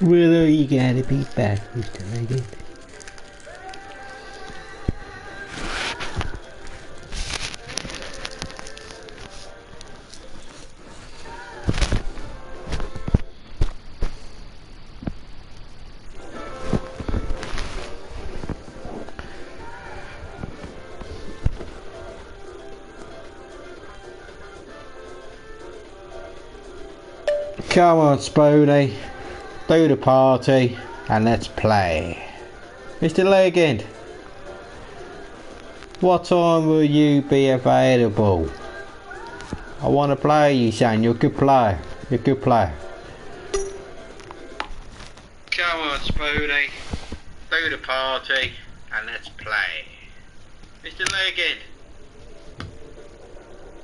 When are you gonna be back, Mr. Legend? Come on, Spoonie. Do the party and let's play. Mr. Legend, what time will you be available? I want to play you, son. You're a good player. You're a good player. Come on, Spoonie. Do the party and let's play. Mr. Legend,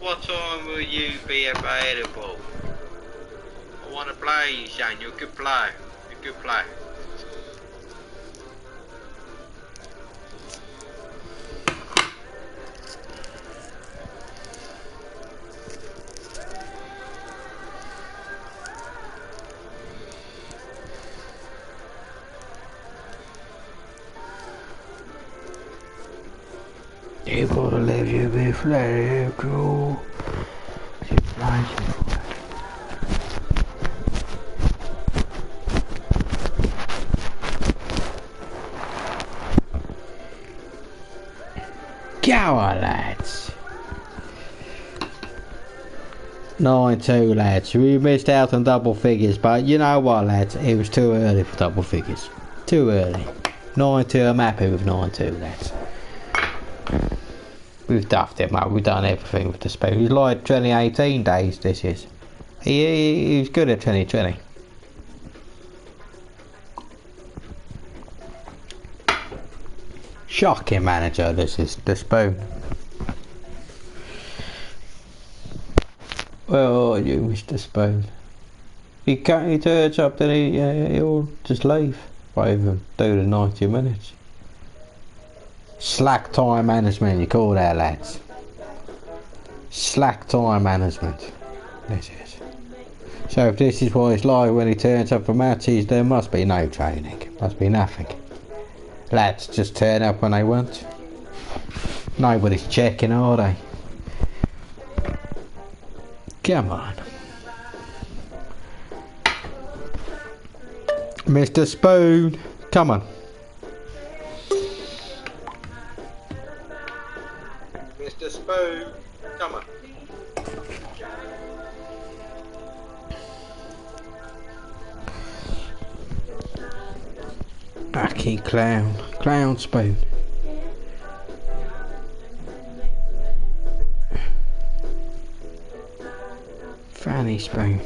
what time will you be available? I want to play you, son. You're a good player. You're a good player. You gotta live your best life, cool. It's nice. Go on, lads. 9-2, lads. We missed out on double figures, but you know what, lads? It was too early for double figures. Too early. 9-2, I'm happy with 9-2, lads. We've duffed it, mate. We've done everything with the spoon. He's like 2018 days, this is. He was good at 2020. Shocking manager, this is the spoon. Well, you, Mr. Spoon. He turns up, then he'll just leave. Won't even do the 90 minutes. Slack time management, you call that, lads. Slack time management. This is. So if this is what it's like when he turns up for matches, there must be no training. Must be nothing. Lads just turn up when they want. Nobody's checking, are they? Come on. Mr. Spoon, come on. Mr. Spoon, come on. Backy clown Spoon. Fanny Spoon.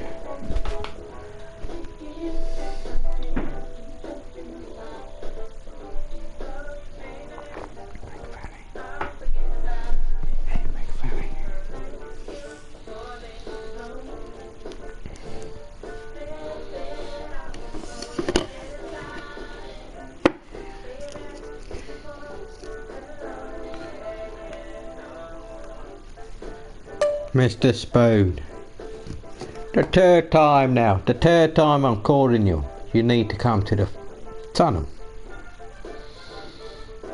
Mr. Spoon. The third time now. The third time I'm calling you. You need to come to the tunnel.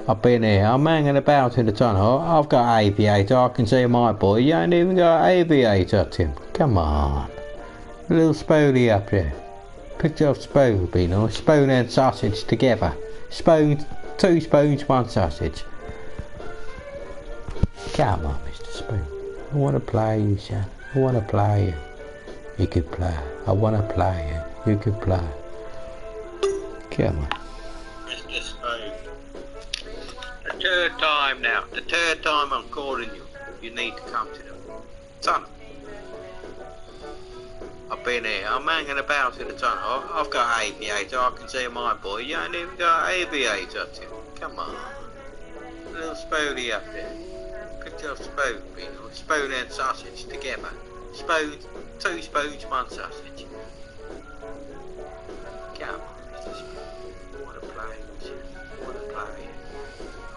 I've been here. I'm hanging about in the tunnel. I've got aviator. I can see my boy. You ain't even got aviator, Tim. Come on. A little Spoony up there. Picture of Spoon would be nice. Spoon and sausage together. Spoon, 2 spoons, 1 sausage. Come on, Mr. Spoon. I want to play you, son. I want to play you. You could play. I want to play you. You could play. Come on. Mr. Spoon. The third time now. The third time I'm calling you. You need to come to the tunnel. I've been here. I'm hanging about in the tunnel. I've got aviator. I can see my boy. You ain't even got aviator, Tim. Come on. A little Spoony up there. Picture of Spoon, you know, spoon and sausage together. Spoon, 2 spoons, 1 sausage. Come on, Mr. Spoon. I want to play with you. I want to play you.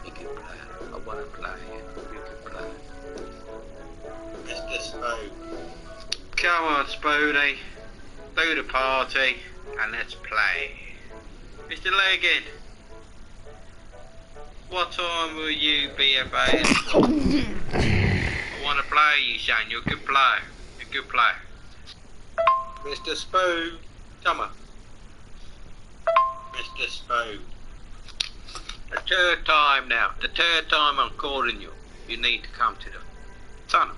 You can play. I want to play you. You can play. Mr. Spoon. Come on, Spoony. Do the party and let's play. Mr. Leggett, what time will you be available? I want to play you, son. You can play. You can play. Mr. Spoon, come on. Mr. Spoon. The third time now. The third time I'm calling you. You need to come to the tunnel.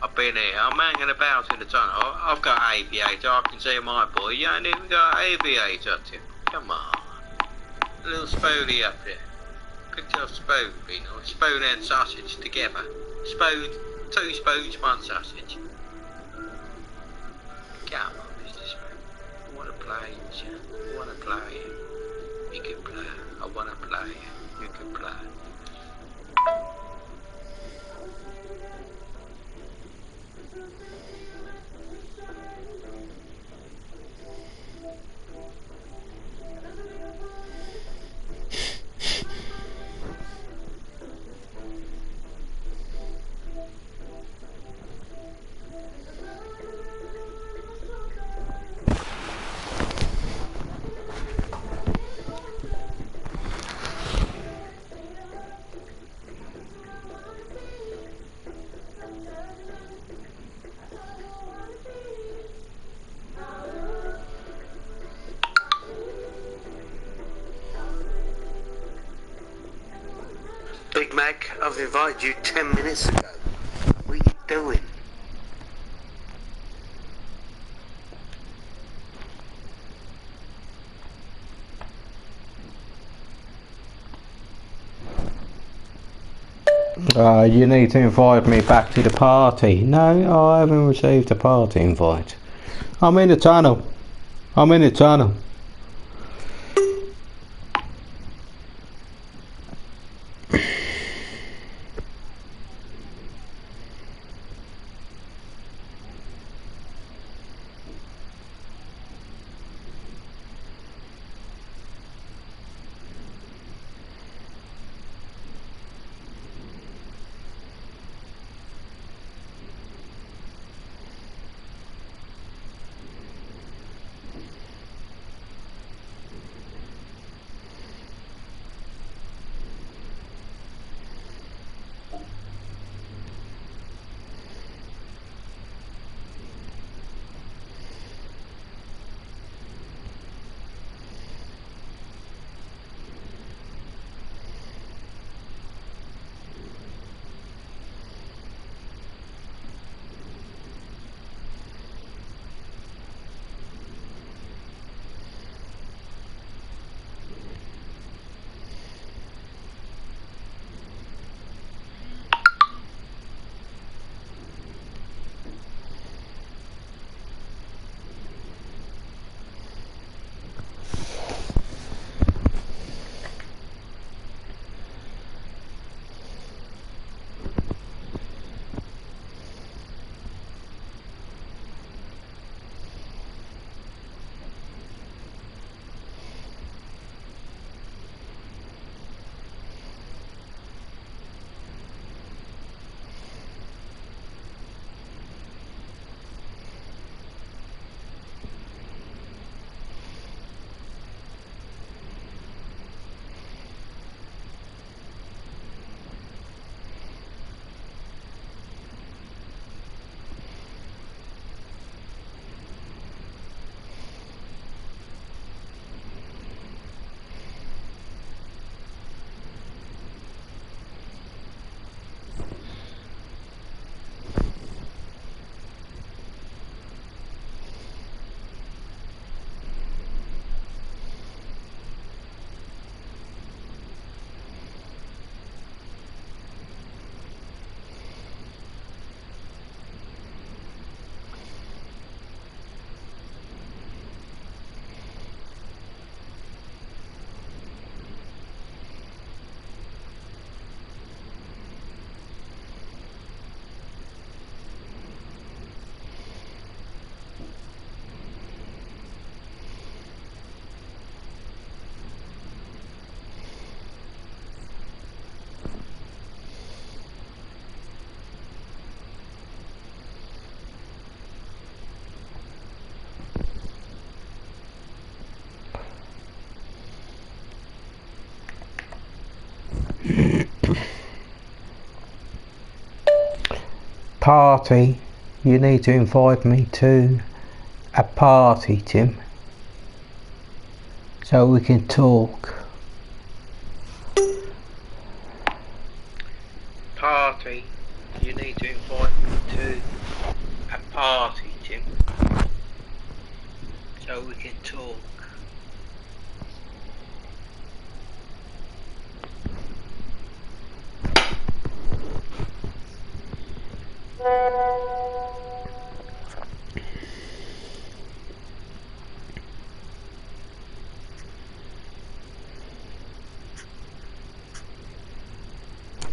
I've been here. I'm hanging about in the tunnel. I've got aviator. I can see my boy. You ain't even got aviator, Tim. Come on. A little spoolie up there. Picked up spoon, you know. Spoon and sausage together. Spoon, 2 spoons, 1 sausage. Come on, Mr. Spoon. I want to play you, son. I want to play you. You can play. I want to play you. You can play. Big Mac, I've invited you 10 minutes ago. What are you doing? You need to invite me back to the party. No, I haven't received a party invite. I'm in the tunnel. I'm in the tunnel. Party. You need to invite me to a party, Tim, so we can talk. Party. You need to invite me to a party, Tim, so we can talk.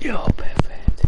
You're perfect.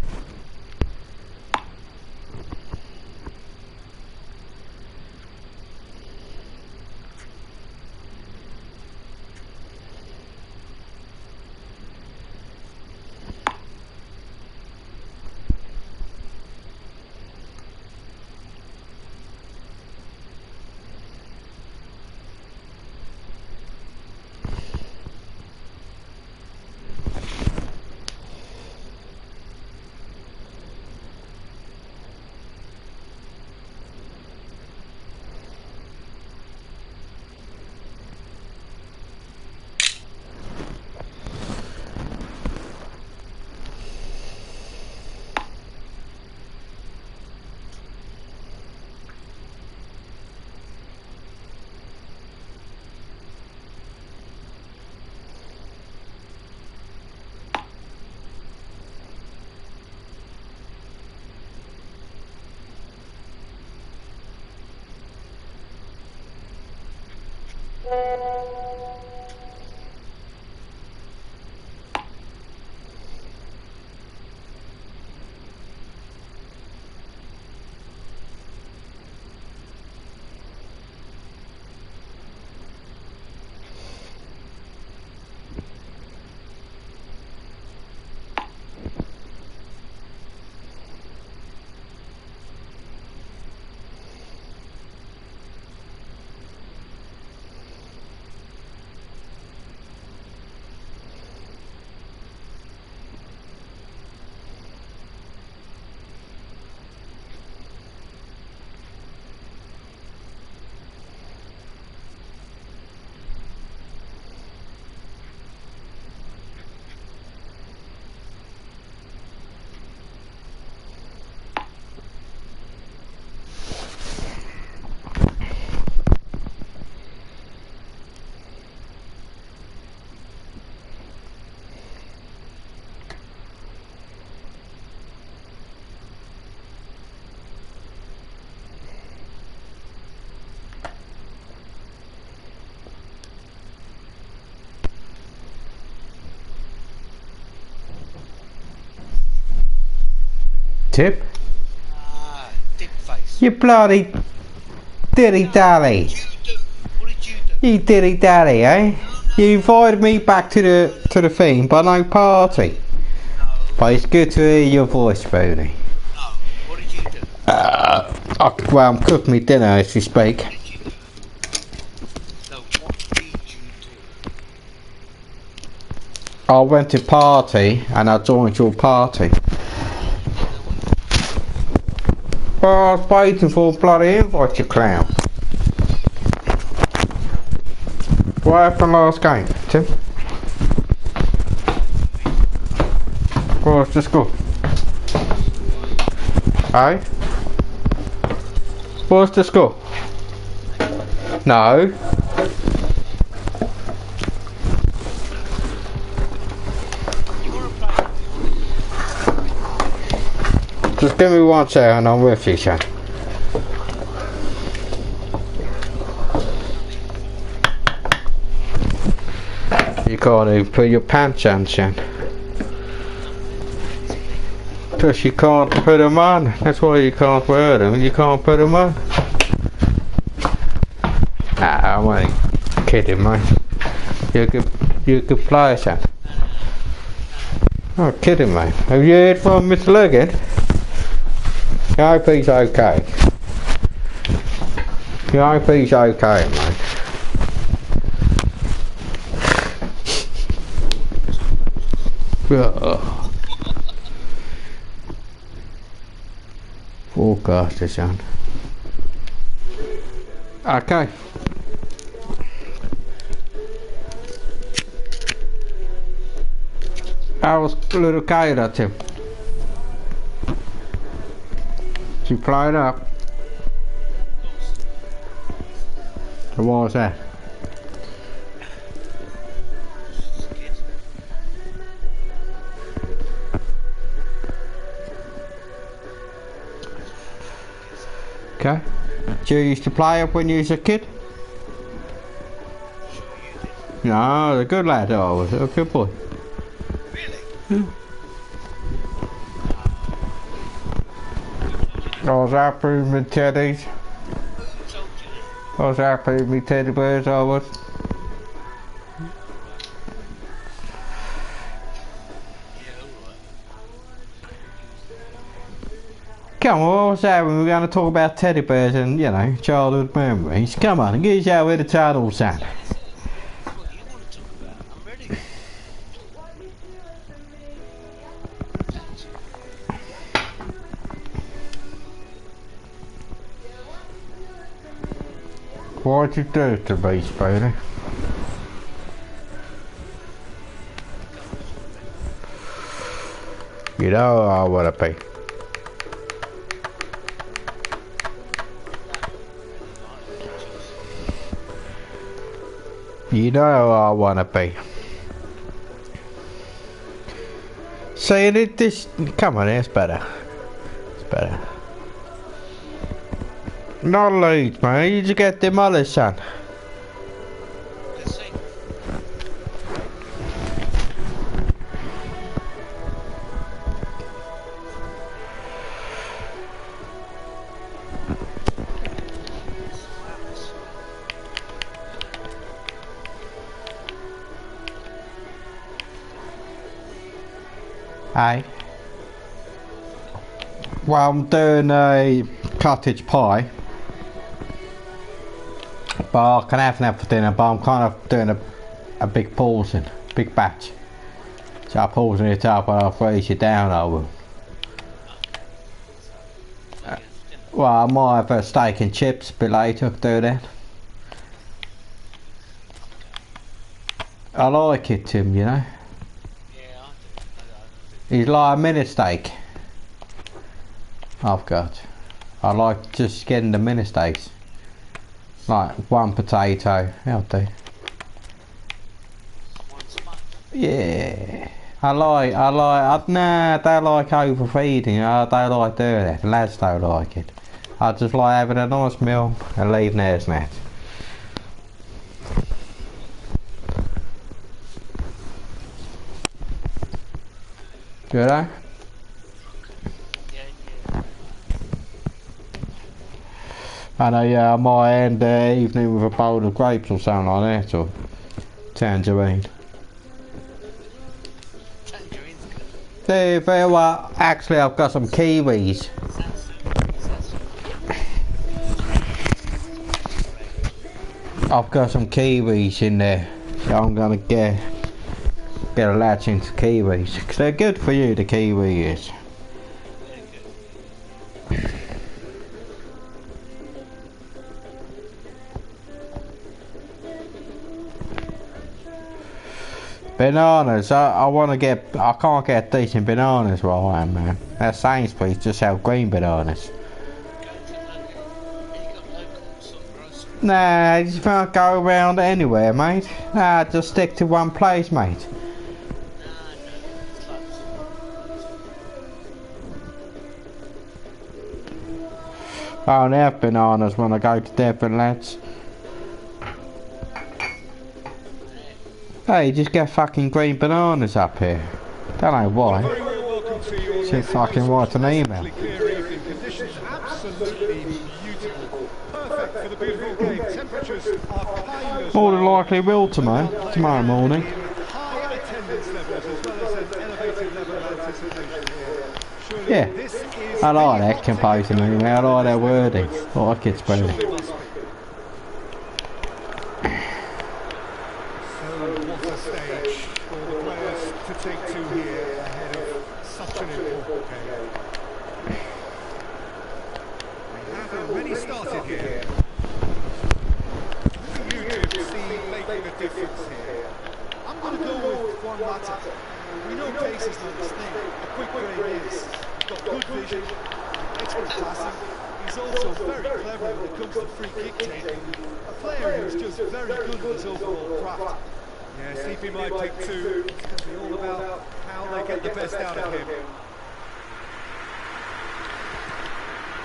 Tip? Dip face. You bloody dilly dally. What did you do? You dilly dally, eh? You invited me back to the thing, but no party. No. But it's good to hear your voice, Bodie. No. What did you do? Well, I'm cooking me dinner as we speak. What did you do? No, what did you do? I went to party and I joined your party. Well, I was waiting for a bloody invite, you clown. What happened last game, Tim? What's the score? Eh? What's the score? No. Just give me 1 second and I'm with you, Shan. You can't even put your pants on, Shan. Because you can't put them on. That's why you can't wear them. You can't put them on. Nah, I'm only kidding, mate. You could play, Shan. Oh, kidding, mate. Have you heard from Mr. Leggett? I hope he's okay. I hope he's okay, mate. forecast is on. Okay. How was little Kyra, Tim? She flying up. So what was that? Okay. Did you used to play up when you was a kid? No, a good lad. I was a good boy. Really? I was happy with my teddies. I was happy with my teddy bears. I was. Come on, what was that when we were going to talk about teddy bears and, you know, childhood memories? Come on, get yourself with the title, son. What'd you do to me, Spoonie? You know I wanna be. You know I wanna be. Saying it this, come on, it's better. It's better. Not late, man. You just get demolished, son. Aye. Well, I'm doing a cottage pie. But I can have that for dinner, but I'm kind of doing a big portion, big batch. So I portion it up and I'll freeze it down, I will. Well, I might have a steak and chips a bit later, do that. I like it, Tim, you know. It's like a mini steak. I've got. I like just getting the mini steaks. Like one potato, that'll do. Yeah. Nah, I don't like overfeeding. I don't like doing that. The lads don't like it. I just like having a nice meal and leaving there as that. Good, eh? I know, yeah, I might end the evening with a bowl of grapes or something like that, or tangerine. Tangerine's good. Very well. Actually, I've got some kiwis. I've got some kiwis in there, so I'm gonna get a latch into kiwis, because they're good for you, the kiwis. Bananas, I want to get, I can't get decent bananas where I am, man. That Sainsbury's just sell green bananas. Nah, you just can't go around anywhere, mate. Nah, just stick to one place, mate. I only have bananas when I go to Devon, lads. Hey, you just get fucking green bananas up here. Don't know why. Just fucking write an email. More than likely will tomorrow morning. Yeah, I like that composing email. I like that wording. I like it spelling. have already started here. Who do you see making a difference here? I'm going to go with Juan Mata. We know pace is not his thing. A quick brain is. He's got good vision, expert passing. He's also very clever when it comes to free kick taking. A player who's just very good with his overall craft. Yeah, CP might pick two. It's going to be all about how they get the best out of him.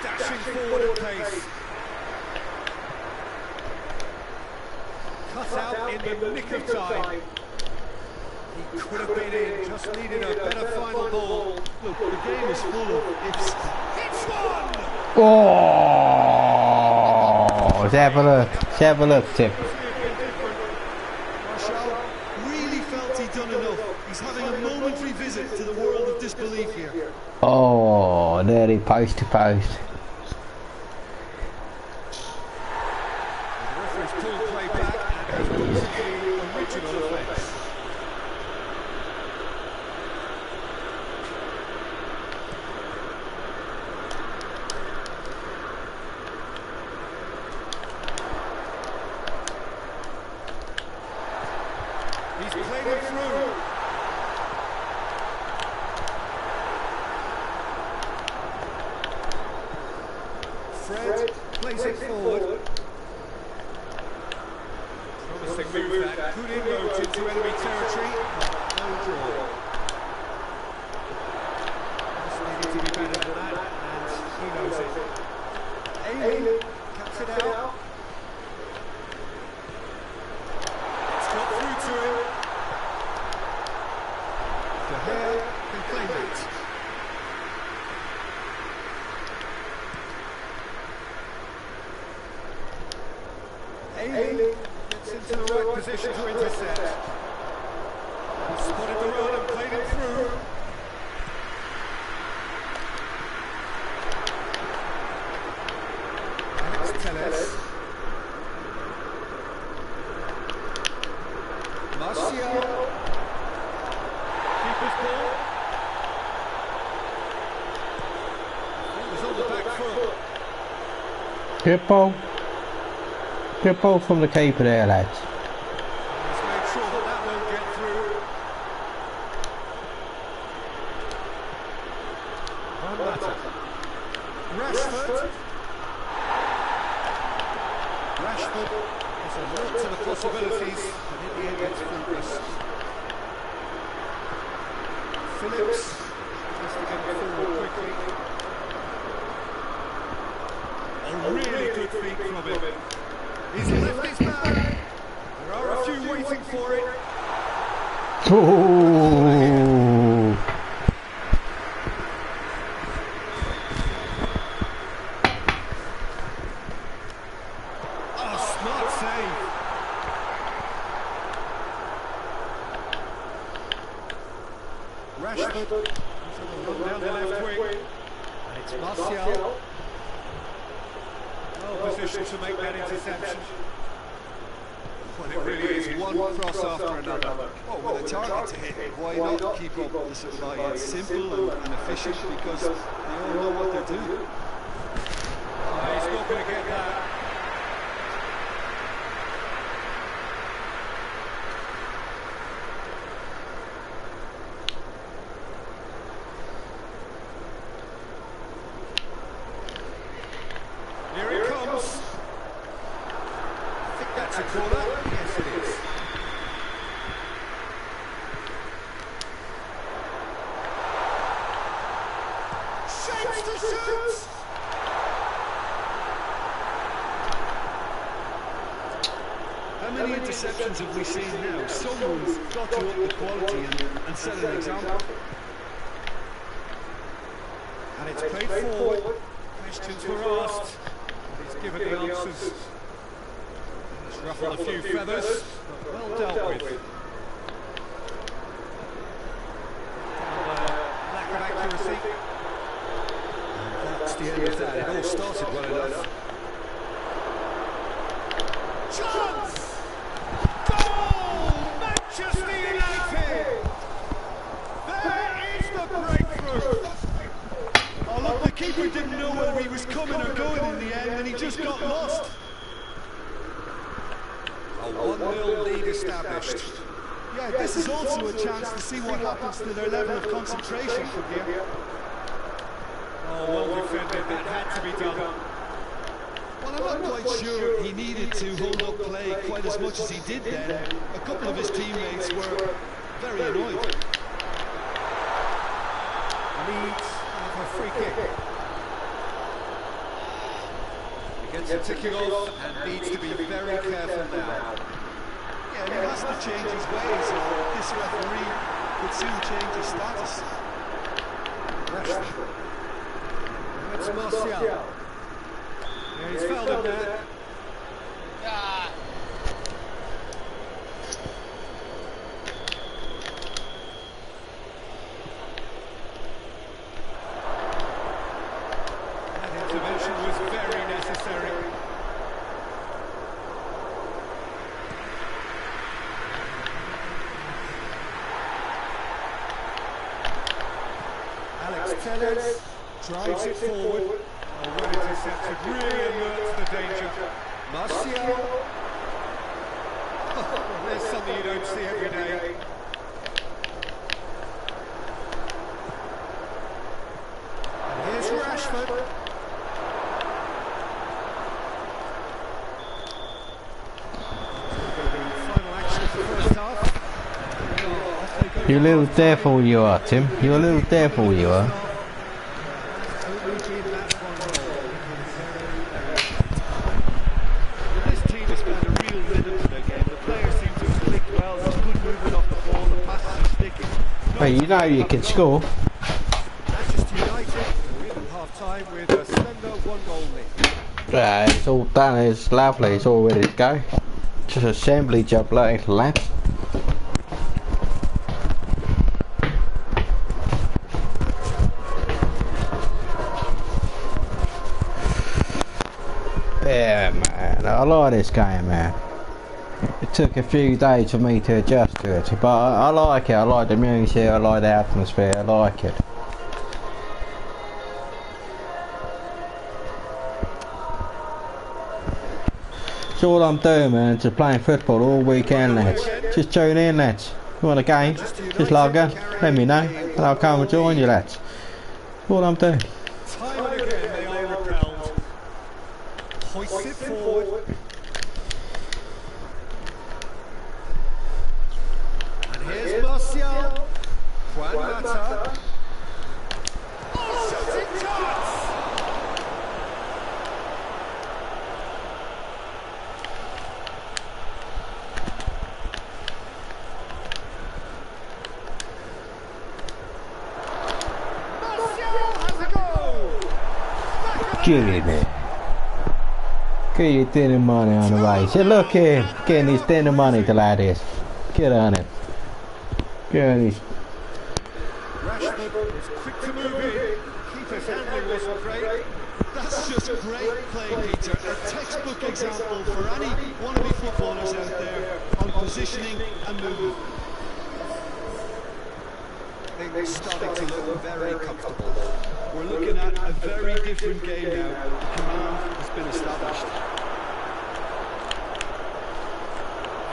Dashing forward at pace. Cut out in the nick of time. He could have been in, just needed a better final ball. Look, the game is full of ifs. Hits one! Oh, have a look, Tim. Martial really felt he'd done enough. He's having a momentary visit to the world of disbelief here. Oh, nearly post to post. The referee's pulled play back and has booked the original offence. He's played it through. Fred plays it forward. Promising move that. Good inroads into enemy territory. No draw. Just needed to be better than that, and he knows it. Ailing cuts it out. It's got through to him. De Gea can claim it. Ailing gets into the right position to intercept. He spotted the run and played it through. Alex Telles. Martial. Keeper's ball. It was on the back foot. Good ball from the keeper there, lads. He's made sure that that won't get through. Juan Mata. Rashford. Rashford has a look to the possibilities, and in the end it's fruitless. Phillips has to get it forward quickly. A really good feat from him. He's left his man. There are a few waiting for it. Oh. Oh, smart save. Rashford run down the left wing. And it's Martial. Well positioned to make that interception. Well, it really is one cross after another. Well, with a target to hit, why not keep up the supply? It's simple and efficient because they all know what they're doing. He's not going to get that. Here it comes. I think that's a corner. Yes, it is. Shapes to shoot. How many interceptions have we seen now? Someone's got to up the quality and set an example. And it's played forward. Questions were asked. And he's given the answers. He's ruffled a few feathers, but well dealt with. Lack of accuracy. And that's the end of that. It all started well enough. Chance! Goal! Manchester United! There is the breakthrough! Oh, look, the keeper didn't know whether he was coming or going in the end, and he just got lost. A 1-0 lead established. Yeah, this is also a chance to see what happens to their level of concentration from here. Oh, well defended. That had to be done. Well, I'm not quite sure he needed to hold up play quite as much as he did then. A couple of his teammates were very annoyed. Leeds have a free kick. He gets it ticking off and needs to be very careful now. Yeah, he has to change his ways, or this referee could soon change his status. Rashford. And it's Martial. Yeah, he's fouled him there. That intervention was very necessary. Alex Telles drives it forward. Oh, well intercepted, really alerts the danger. Martial. Oh, there's something you don't see every day. And here's Rashford. Final action of the first half. You're a little devil you are, Tim. You're a little devil you are. This team has found a real rhythm to their game. The players seem to have clicked well. There's good movement off the ball. The passes are sticking. But you know you can score. Manchester United in half-time with a slender 1-goal lead. It's all done, it's lovely, it's all ready to go. Just assembly job later, lads. Yeah, man, I like this game, man. It took a few days for me to adjust to it, but I like it. I like the music, I like the atmosphere, I like it. That's all I'm doing, man, just playing football all weekend, lads. Just tune in, lads. You want a game? Just log in, let me know, and I'll come and join you, lads. That's all I'm doing. Time and again they are repelled. Hoists it forward. And here's Martial. Juan Mata. Oh, shooting chance! Martial has a goal! Get in there. Get your dinner money on the way. Say, look here, getting his dinner money, the lad is. Get on it. Get on his. Rashford was quick to move in. Keeper's handling wasn't great. That's just great play, Peter. A textbook example for any wannabe footballers out there on positioning and movement. Things starting to look very comfortable. We're looking at a very different game now. The command has been established.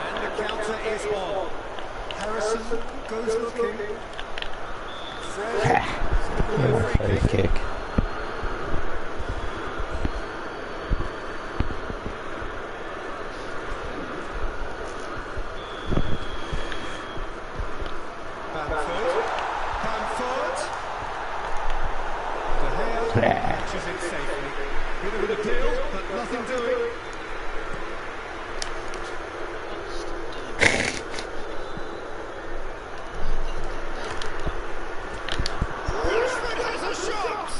And the counter is on. Harrison goes looking. Fred. Free kick. Bamford. De Gea catches it safely. Bit of an appeal, but nothing doing. Rashford has a shot.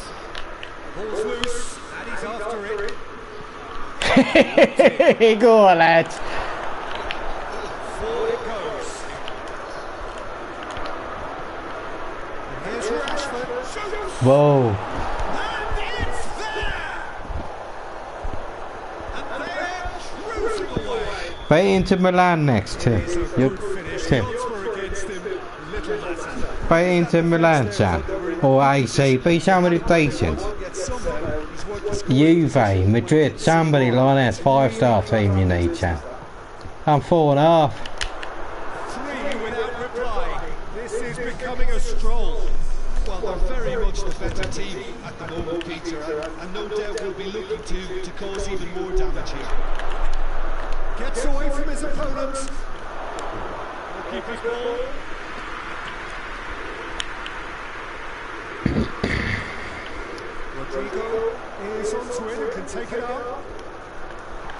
Ball's loose, and he's after it. Go on, lads. Forward it goes. And here's Rashford. Whoa. And it's there. And they're cruising away. Bay into Milan next, Tim. It's a You, good finish. The Tim. odds were against him. Little matter. Bay into Milan, Sam. They were or AC, be somebody decent. Juve, Madrid, somebody like that, 5-star team you need, champ. I'm 4.5. 3 without reply. This is becoming a stroll. Well, they're very much the better team at the moment, Peter, and no doubt will be looking to cause even more damage here. Gets away from his opponent. Keeper's ball. Rodrigo is onto it and can take it up.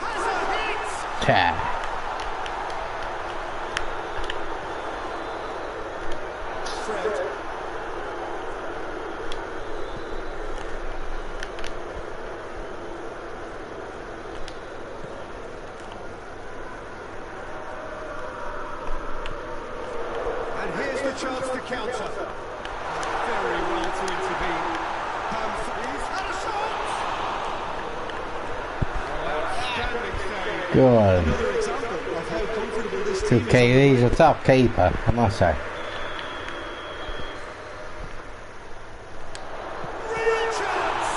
Has a hit! Yeah. Fred. And here's the chance to counter. Very well to intervene. He's had a shot! Outstanding save. Good. Another example of how comfortable this To team is. he's a top keeper, I must say. Real chance!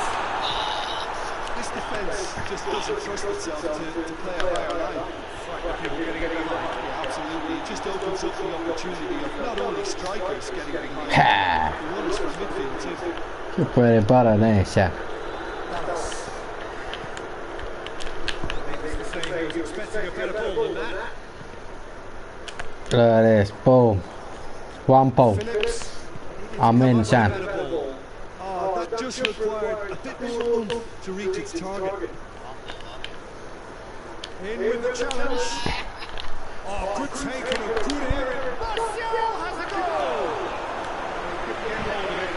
This defence just doesn't trust itself to play a higher line. Frightened people getting it behind. Yeah, absolutely. It just opens up the opportunity of not only strikers getting behind, Ha! but the ones from midfield too. Good bread and butter there, chap. Dallas. Needless to say, he was expecting a better ball than that. Look at this, boom. 1 ball. Phillips. I'm in, Better Sam. ball. Oh, that just required a bit more oomph to reach its target. In with the challenge. Oh, good take and a good area. Martial has a goal! Couldn't get hold of it.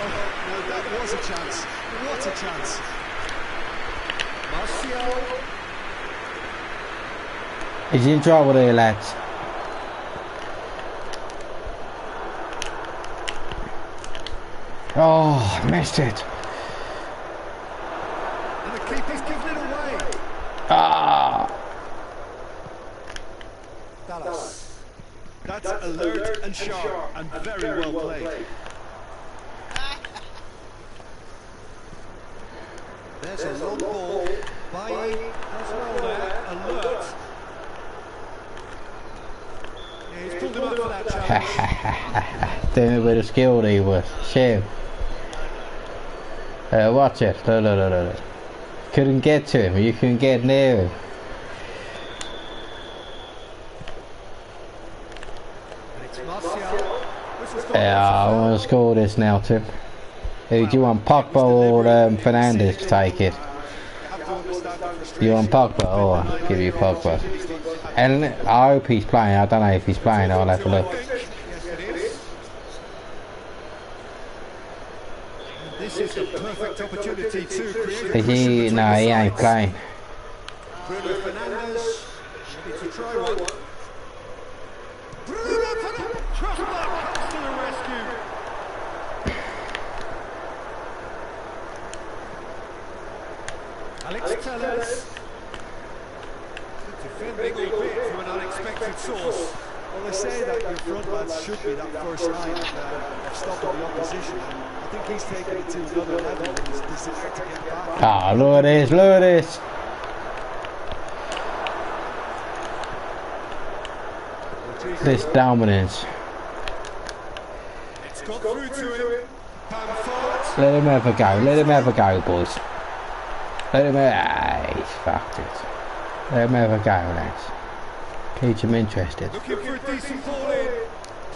Oh, no, that was a chance. What a chance. Martial. He's in trouble there, lads. Oh, missed it. And the keeper's given it away. Ah. Dallas. That's alert and sharp and very well played. There's a long ball. Bailly as well there. Alert. Yeah, he's pulled him up for that challenge. Doing it with a skill he was. Shame. Watch it. Look. Couldn't get to him. You couldn't get near him. And it's Martial. Whistle's gone. Yeah, I want to score this now, Tim. Who do you want, Pogba or Fernandes to take it? You have to understand the frustration. You want Pogba? Oh, I'll give you Pogba. And I hope he's playing. I don't know if he's playing. I'll have a look. Yes, it is. This is the perfect opportunity to create a Is he? No, he ain't playing. Bruno Fernandes, ready to try one. Bruno Fernandes, Crossbar comes to the rescue. Alex Telles. Defending albeit from an unexpected source. Well, they say that your front lads should be that first line of stopping the opposition. I think he's taken it to another level in his desire to get back. Ah, look at this, look at this. This dominance. It's got through to him. Bamford. Let him have a go, let him have a go, boys. Let him have... Ah, he's fucked it. Let him have a go, lads. Keep him interested. Looking for a decent ball in.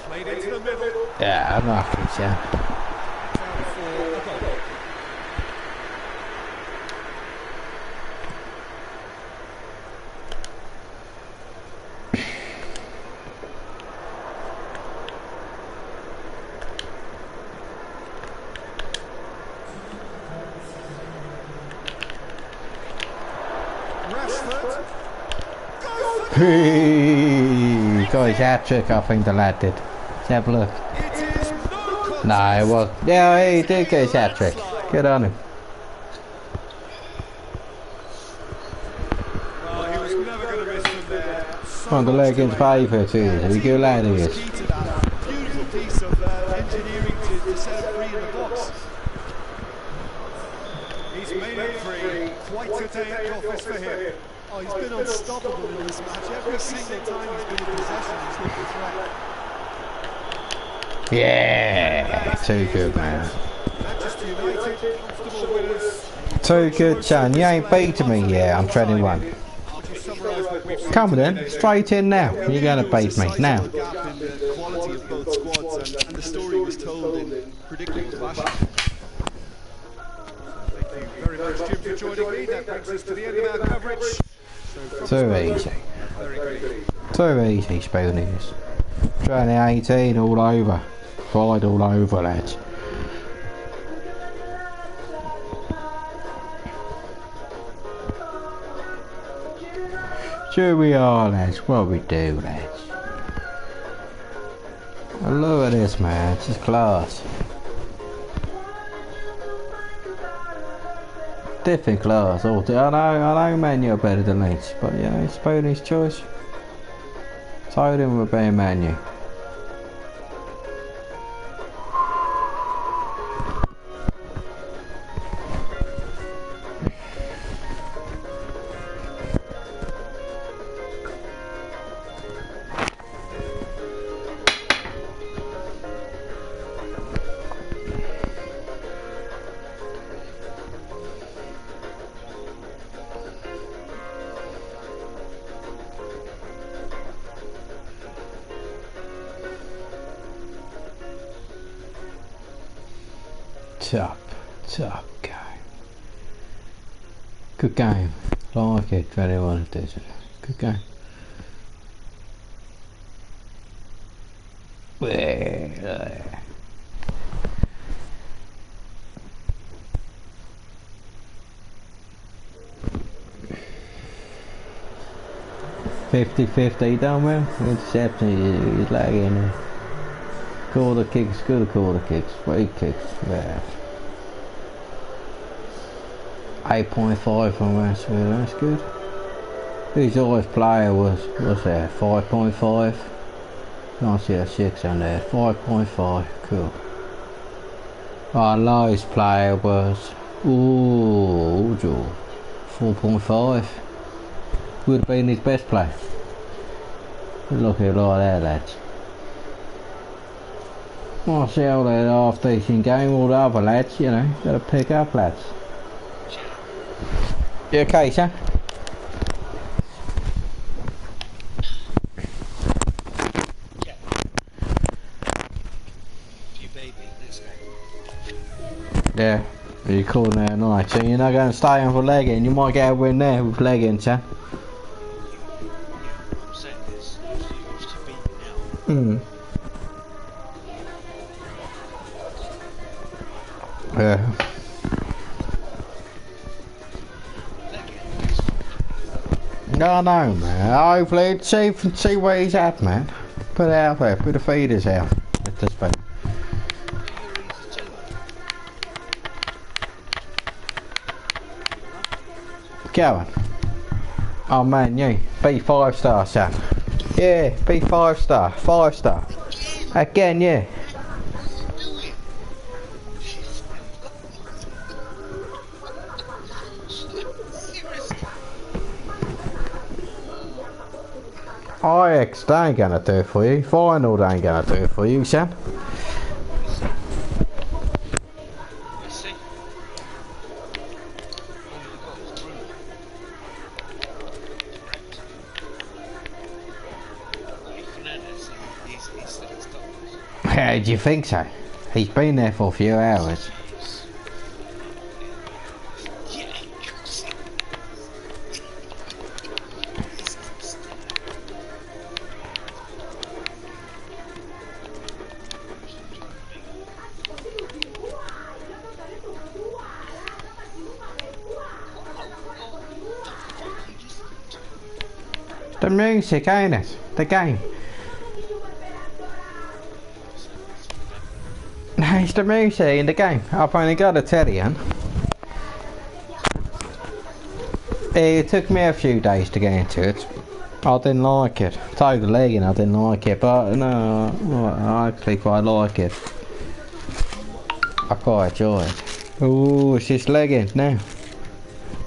Played into the middle. Yeah, I'm lucky, yeah. Down for a goal. Rashford. He got his hat trick, I think the lad did. Let's have a look. It is no contest. No, it was. Yeah, he did get his hat trick. Good on him. Oh, he was never going to miss him there. On the leg in favour too. He good lad he is. Key to that. Beautiful piece of engineering to set it free in the He's made it free. Quite a day at the office for him. Oh, he's been unstoppable in this match. Every single time he's been in possession, he's looked a threat. Yeah, too good, man. Manchester United, comfortable winners. Too good, son. You ain't beating me yet. I'm treading one. Would you summarise what we've seen Come on today? then, straight in now. You're going to beat me now. Gap in the quality of both squads, and the story was told in predictable fashion. Thank you very much, Jim, for joining me. That brings us to the end of our coverage. Too easy. Very good. Too easy, Spoonies. Training 18 all over. Fried all over, lads. Sure we are, lads. What we do, lads. Look at this, man. It's just class. Different class. I know, Man U are better than Leeds, but you know, it's Spooney's choice. Told him we're being Man U. Top game. Good game. Like it very well, does it? Good game. Well, 50-50 done well. Interception, he's lagging. Quarter kicks, good quarter kicks, free kicks, yeah. 8.5 from Westfield, that's good. His highest player was there, 5.5. Can't see a 6 on there, 5.5, cool. Our lowest player was, 4.5. Would have been his best player. Look at all that, lads. I see all that half decent game, all the other lads, you know, gotta pick up, lads. You okay, sir? Yeah, you're cool now, nice. So you're not going to stay on for legging, you might get a win there with legging, sir. Yeah. No, man. Hopefully, see where he's at, man. Put it out there. Put the feeders out. At this point. Go on. Oh man, you be 5-star, son. Yeah, be 5-star, 5-star. Again, yeah. Ajax, they ain't gonna do it for you. Final, they ain't gonna do it for you, son. How do you think so? He's been there for a few hours. The music, ain't it? The game. It's the music in the game. I've only got to tell you. It took me a few days to get into it. I didn't like it. Told the leg and I didn't like it, but no, I actually quite like it. I quite enjoy it. Oh, it's his legging now.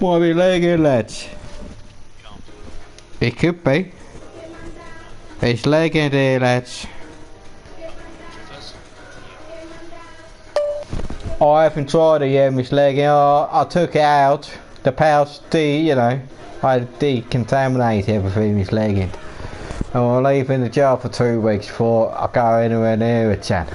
Might be legging, lads. It could be. It's legging there, lads. I haven't tried it yet, Miss Legging. I took it out. The pouch, you know, I decontaminate everything, Miss Legging. And I'll leave in the jar for 2 weeks before I go anywhere near it, Chan.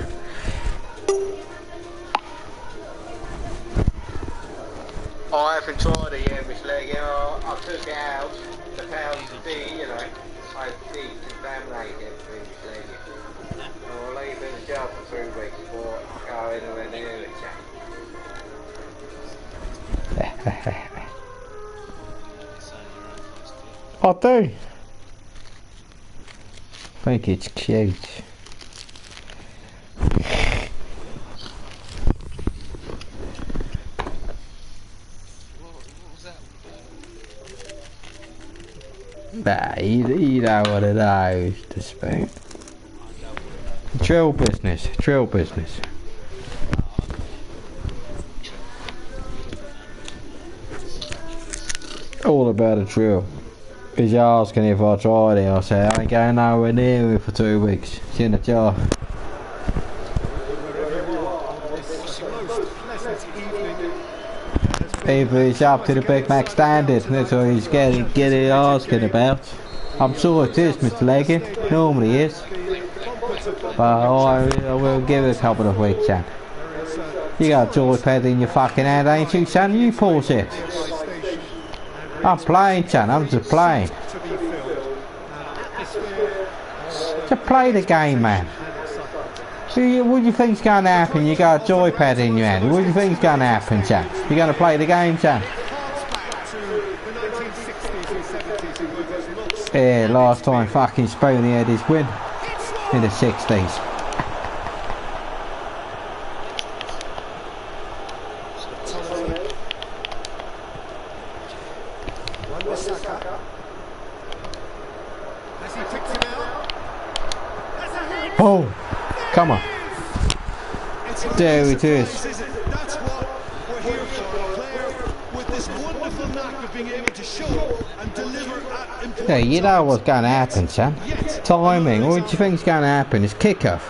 I haven't tried it yet, Miss Legging. I took it out. The pouch, you know, I decontaminate everything, Miss Legging. And I'll leave in the jar for 2 weeks before I go anywhere near it, Chan. I do. I think it's cute. Nah, you know what it is, the spoon. Drill business, drill business. All about a drill. He's asking if I tried it. I said I ain't going nowhere near it for 2 weeks. It's in the jar. If it's up to the Big Mac standard, that's what he's getting asking about. I'm sure it is, Mr. Legging. Normally is. But I will give it a couple of weeks, son. You got a joypad in your fucking hand, ain't you, son? You pause it. I'm playing, son. I'm just playing. Just play the game, man. What do you think's going to happen? You got a joypad in your hand. What do you think's going to happen, son? You going to play the game, son? Yeah, last time fucking Spoony had his win in the 60s. Oh, come on. There it is. That's what we're here for. A player with this wonderful knack of being able to show and deliver at important Yeah, you know what's going to happen, son. Timing. What do you think's going to happen? It's kickoff.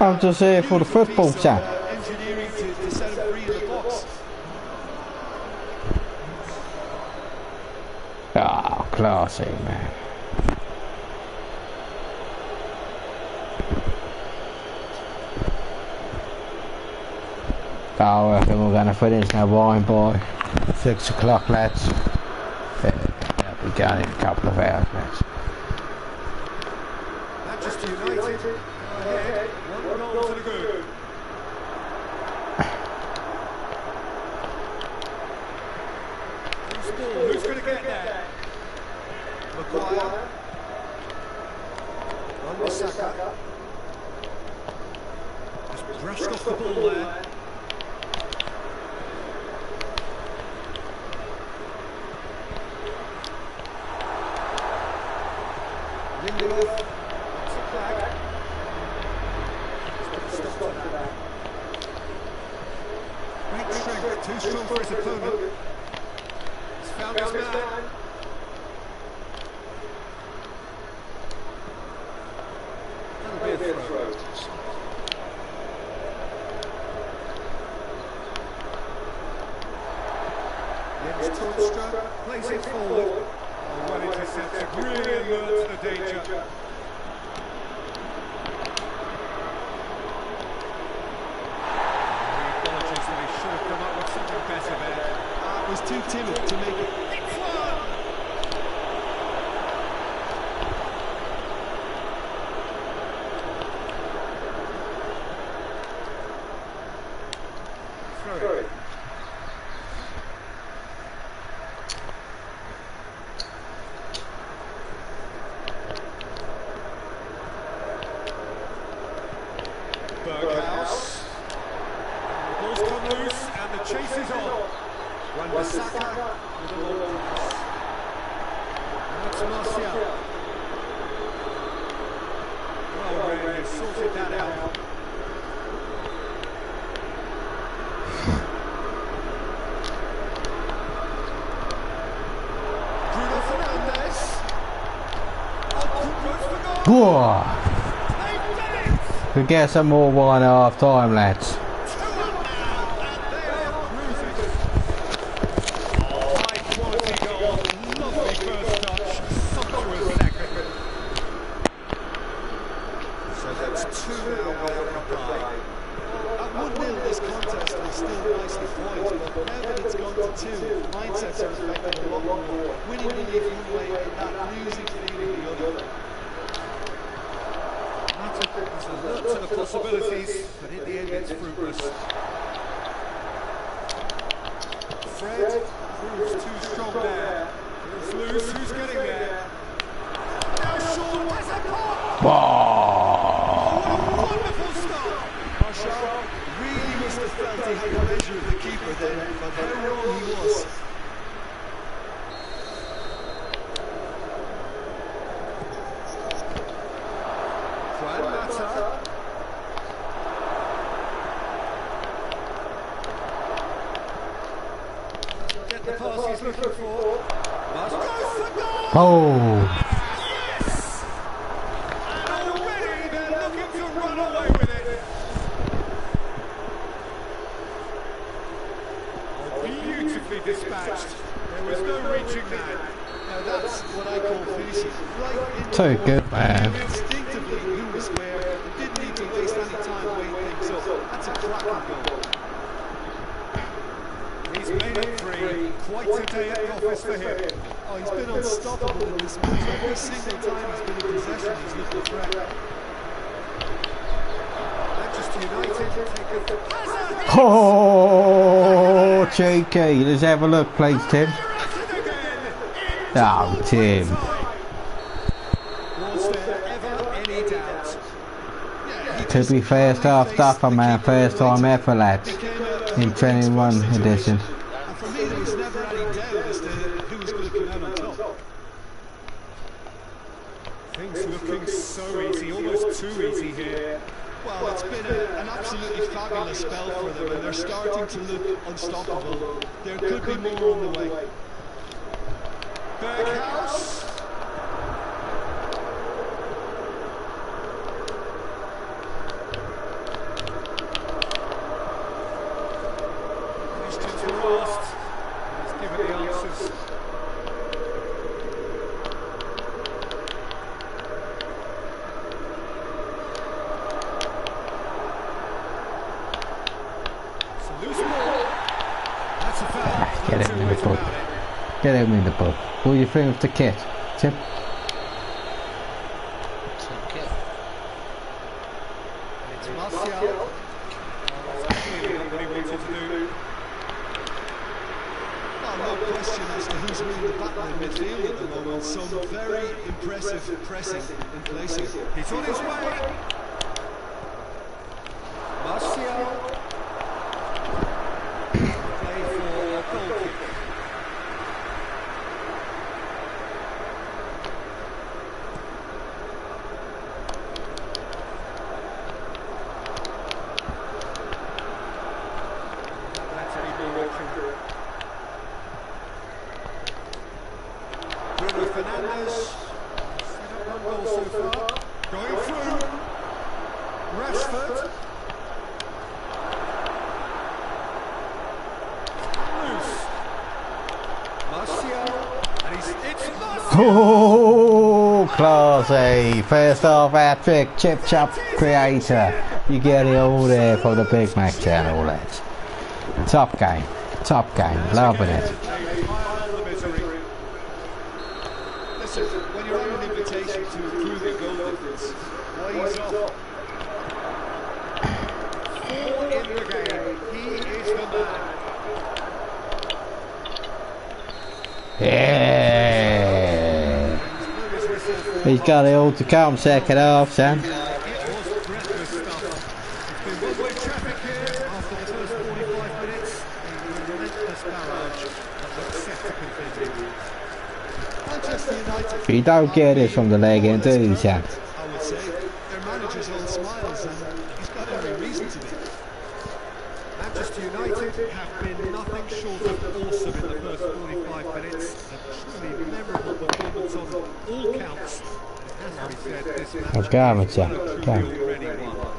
I'm just here for the football, son. engineering to set him free in the box. Ah, classy, man. Oh, I reckon we're going to finish now, wine boy. 6 o'clock, lads. Yeah, I'll be going in a couple of hours, lads. Manchester United ahead, 1 goal to the good. Who's going to get there? Maguire. Wan-Bissaka. Just brushed off the ball there. Lindelof. It's a flag. Stop to that. Great strength, too strong for his opponent. He's found his man. That'll be a throw. Jens Torstra plays it forward. Oh, well intercepted, really alerts the danger. Was too timid to make it. Throw it. Berghaus. The ball's come loose and the chase is on. Wan-Bissaka with a long pass. Now it's Martial. sorted that out. Bruno Fernandes. Oh, goes for goal. Whoa. They've done it. Could get some more 1.5 time, lads. 2 up now, and they are cruising. Oh, high quality goal. Lovely first touch. Sumptuous second. So that's 2 now without reply. At 1-0 this contest is still nicely poised, but now that it's gone to 2, mindsets are affected a lot more. Winning the league one way and that losing feeling the other. There's lots of possibilities, but in the end it's fruitless. Fred proves too strong there. Feels loose, who's getting there? Now Shaw has a pop! Wonderful stop! Marshall really must have felt he had the measure of the keeper then, but how wrong he was. Juan Mata. Get the pass he's looking for. Must go for goal! Oh. Yes! And already they're looking to run away with it. Oh, beautifully dispatched. There was no reaching that. Now that's what I call finishing. Right in Too good, man. instinctively who was where. Didn't need to waste any time weighing things up. That's a cracking goal. He's made it 3. Quite a day at the office for him. Oh, he's been unstoppable in this match. Every single time he's been in possession, he's looked a threat. Manchester United take a Hazard! Oh, cheeky. Let's have a look, please, Tim. Oh, Tim. Was there ever any doubt? Yeah, To be first half stuffer, man. First time ever, lads. In 21 edition. and for me, there was never any doubt as to who was going to come out on top. Things looking so easy, almost too easy here. Well, it's been an absolutely fabulous spell for them, and they're starting to look unstoppable. There could be more on the way. Berghaus. Questions were asked. He's given the answers. It's a loose ball. That's a foul. Get No it two in the ways book. about it. Get him in the book. What do you think of the kit, Tim? Okay. It's Martial. That's clearly not what he wanted to do. Well, no question as to who's winning the battle in midfield at the moment. Some very impressive pressing in places. He's on his way. Martial. Play for a goal kick. That's a big direction. Bruno Fernandes. Set up one goal so far. Going through. Rashford. Loose. Martial. And it's Martial. Oh, classy. First half hat trick, Chip Chop Creator. You get it all there for the Big Mac channel, lads. Top game. Top game. Loving it. They pile the misery. Listen, when you're on an invitation to improve your goal difference, why he's off? 4 in the game. He is the man. Yeah. He's got it all to come second half, son. It was breathless stuff. It's been one-way traffic here after the first 45 minutes. A relentless barrage that looks set to continue. Manchester United. You don't get it from the leg end, do you, son? I would say. their manager's all smiles, and he's got every reason to be. Manchester United have been nothing short of awesome in the first 45 minutes. A truly memorable performance on all counts. As we said, this match is already won.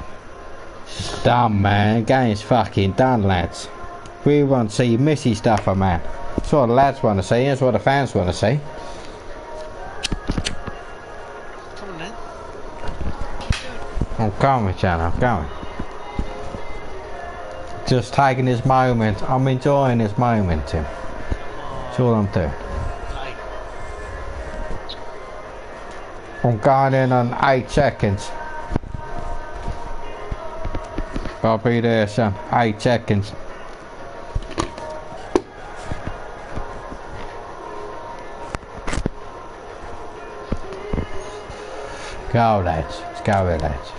Done, man. Game's fucking done, lads. We want to see Messi stuff, man. That's what the lads want to see. That's what the fans want to see. Come on then. I'm coming, John. I'm coming. Just taking this moment. I'm enjoying this moment, Tim. That's all I'm doing. I'm going in on 8 seconds. I'll be there, son. 8 seconds. Go, lads. Let's go, lads.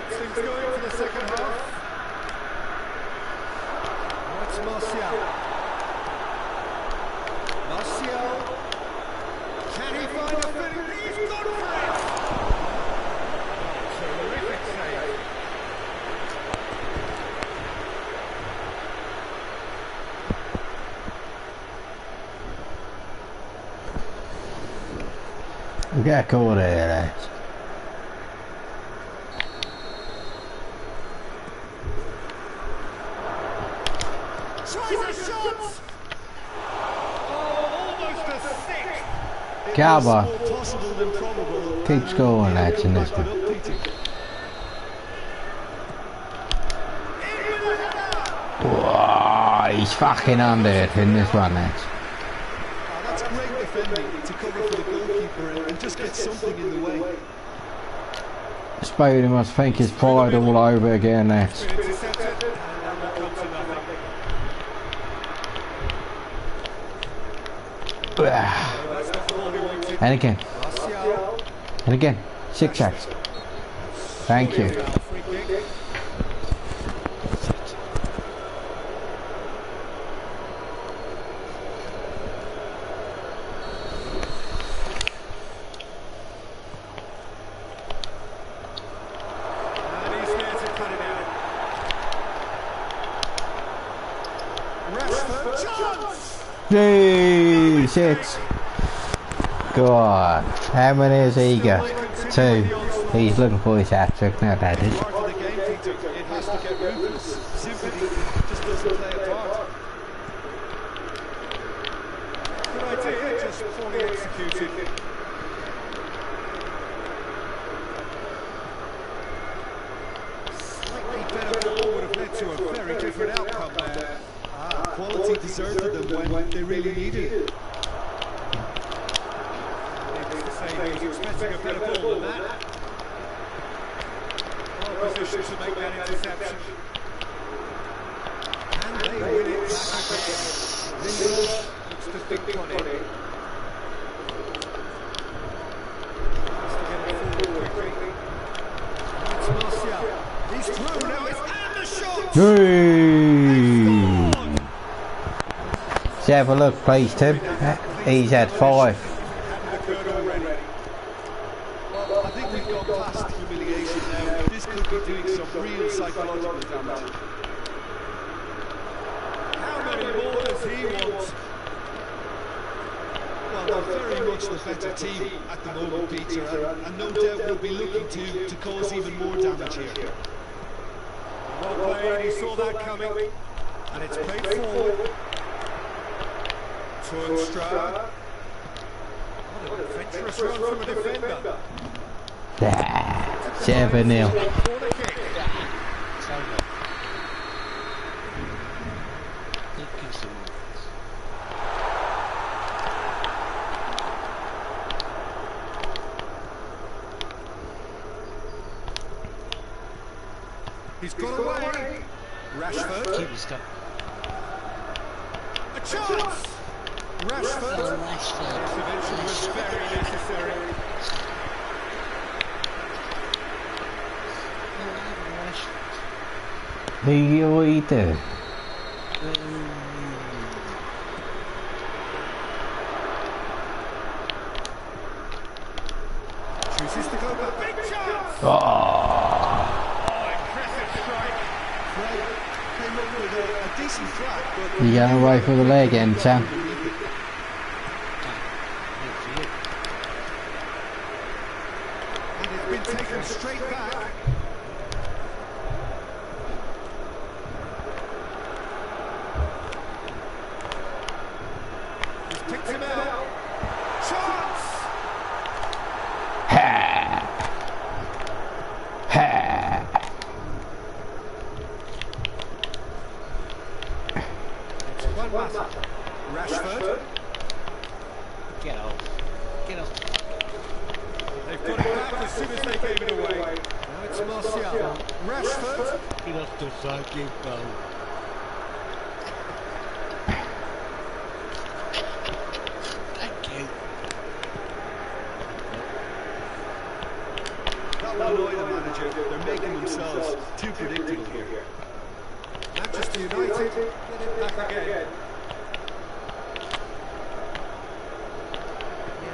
Things going for the second half. That's Martial. Martial. Can he find a fitting? He's gone for it! Terrific save. We got caught there, lads. Cowboy. Keep scoring, lads, in this one. Whoa, he's fucking under it in this one, lads. That's great defending to cover for the goalkeeper and just get something in the way. Spady must think his pride all over again, lads. And again. And again. 6 shots. Thank you. Yay! 6. Go on. How many has he got? 2. He's looking for his hat trick now, that is. It has to get ruthless. Sympathy just doesn't play a part. Good idea, just poorly executed. Slightly better ball would have led to a very different outcome there. Quality deserted them when they really needed it. He was expecting a better ball than that. Well positioned to make that interception. And they win it back again. Lingard looks to think on it. Has to get it forward quickly. It's Martial. He's through now. It's and the shot! Hey! Let's have a look, please, Tim. He's at 5. Doing some real psychological damage. How many more does he want? Well, they're very much the better team at the moment, Peter, and no doubt will be looking to cause even more damage here. Well played, he saw that coming, and it's played forward. Toornstra. What an adventurous run from a defender. 7-0. He's got away. Rashford. Keeper's got a chance. Rashford. This intervention was very necessary. What are you doing? Chooses to go back. Big chance! Oh, Impressive strike. Fred came up with a decent flat, but you going away for the leg end, Sam? and it's been taken straight back. He's picked him out. Chance! Ha! Ha! It's one matter. Rashford. Get off. Get off. They've got it back as soon as they gave it away. Now it's Martial. Rashford. Get off the fucking phone. Thank you. That will annoy the manager. They're making themselves too predictable here. Manchester United get it back again.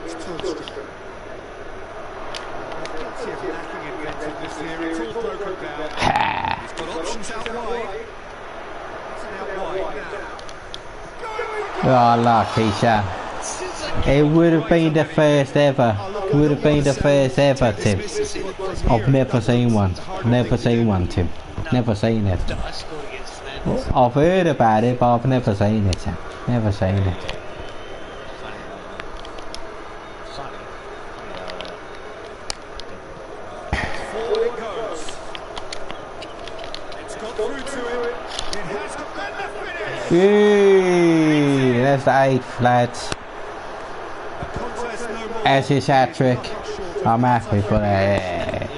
It's Tolstoy. Guilty of lacking inventiveness here. It's all broken down. Ha! He's got options out wide. It's out wide now. Oh, lucky, Sam. It would have been the first ever. It would have been the first ever, Tim. I've never seen one. Never seen one, Tim. Never seen it. I scored against them. I've heard about it, but I've never seen it, Sam. Never seen it. Funny. Funny. Forward it goes. It's got through to him. It has to bend the finish. Yay! That's the 8th, lads. A contest no more. That's his hat-trick. I'm happy for that.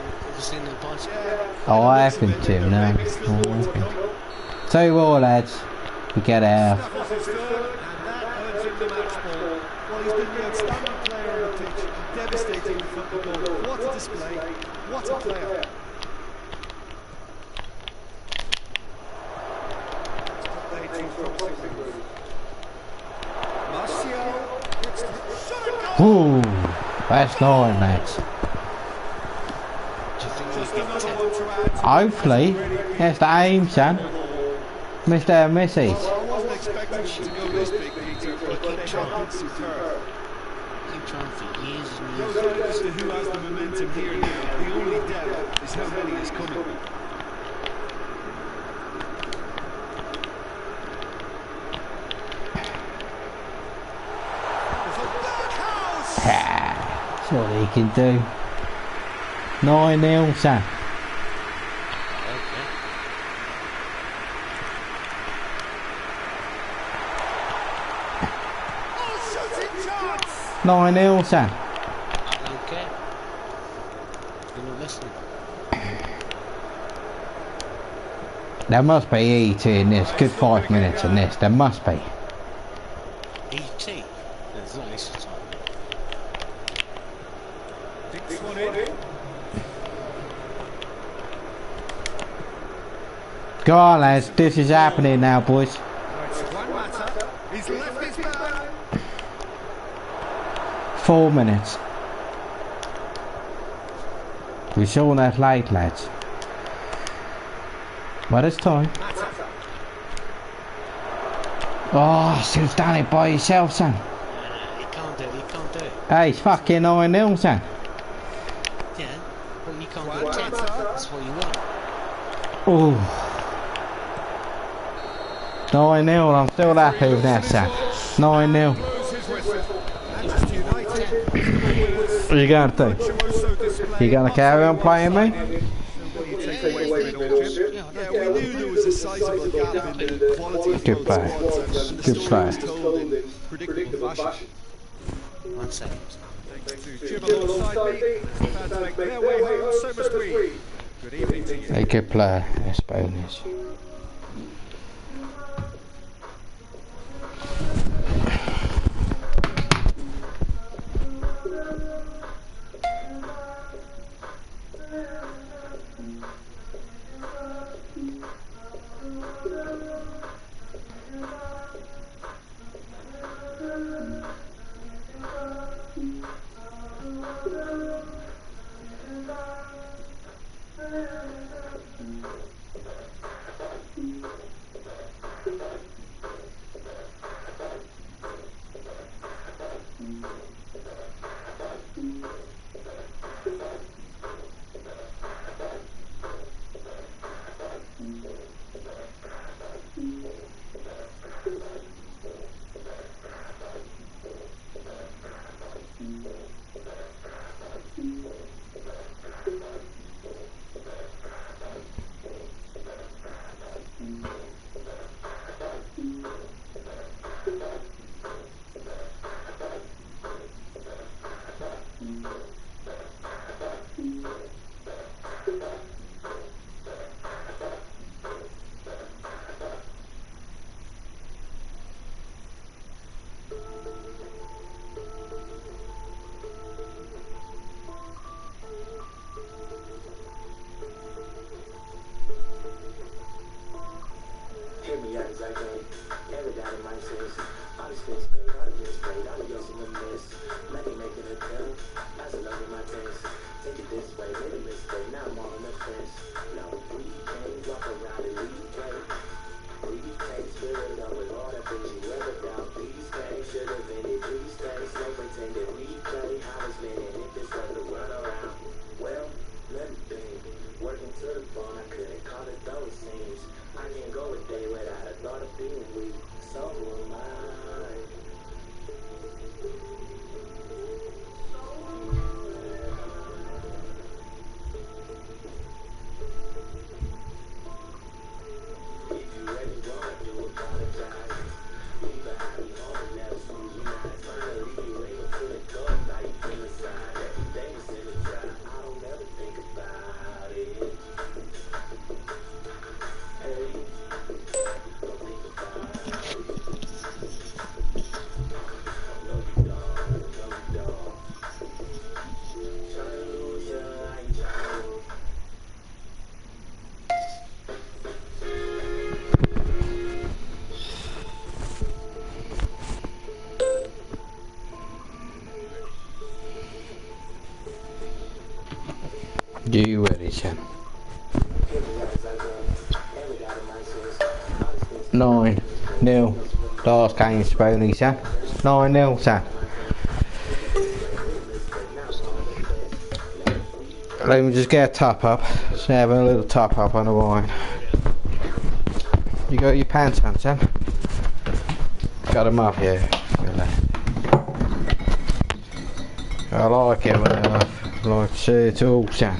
I haven't, Tim, no. I haven't. Tell you what, lads. We get out. Snaffles his third, and that earns him the match ball. Well, he's been the outstanding player on the pitch, devastating in front of the goal. What a display, what a player. Played too promisingly. Martial gets the shot and goal. Ooh, that's nine, lads. Just another one to add. Hopefully, that's the aim, son. Mr. and Mrs. I wasn't expecting them to go this big, Peter, but they have been superb. Keep trying for years and Goes years. down as to who has the momentum here now. The only doubt is how many is coming. There's a Berghaus! That's what he can do. 9-0, son. Okay. Oh, shooting chance! 9-0, son. I don't care. You're not listening. There must be ET in this. Good 5 minutes in this. There must be. E.T. There's not extra time. Dinks one in. Go on, lads. This is happening now, boys. It's one matter. He's left his back. 4 minutes. We're showing that late, lads. But it's time. Oh, should've done it by yourself, son. He can't do it. He can't do it. Hey, it's fucking 9-0, son. Yeah. Well, you can't do it. That's what you want. Oh. 9-0, I'm still happy with that, son. 9-0. Blows his whistle. Manchester United. What are you going to do? Virtuoso display. You going to carry on playing me? What do you take away from it all, Jim? Yeah, we knew there was a sizable gap in the quality of Good both player. squads, and the Good story was player. told in predictable fashion. 1 second. Thanks to Jim alongside me, fans make their way home, so must we. Good evening to you. A good player, that's bonus. You ready, Sam? 9-0. Last game, Spony, Sam. 9-0, Sam. Let me just get a top up. Just having a little top up on the wine. You got your pants on, Sam? Got them up, yeah. I like it when I like to see it all, Sam.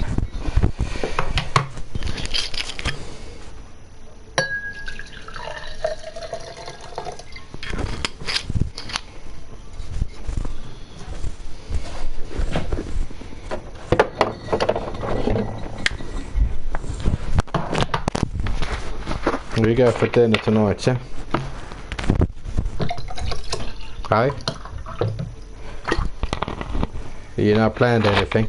We go for dinner tonight, Sam. Hey? You not planned anything?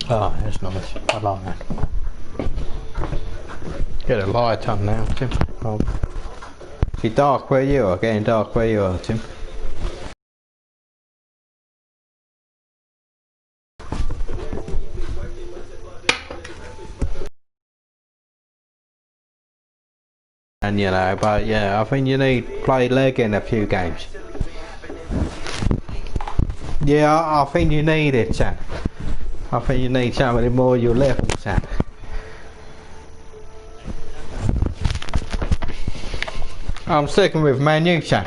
Oh, that's nice. I like that. Get a light on now, Tim. Oh. Is it dark where you are? Getting dark where you are, Tim. And you know, but yeah, I think you need to play leg in a few games. Yeah, I think you need it, Sam. I think you need somebody more your level, Sam. I'm sticking with Man U, Sam.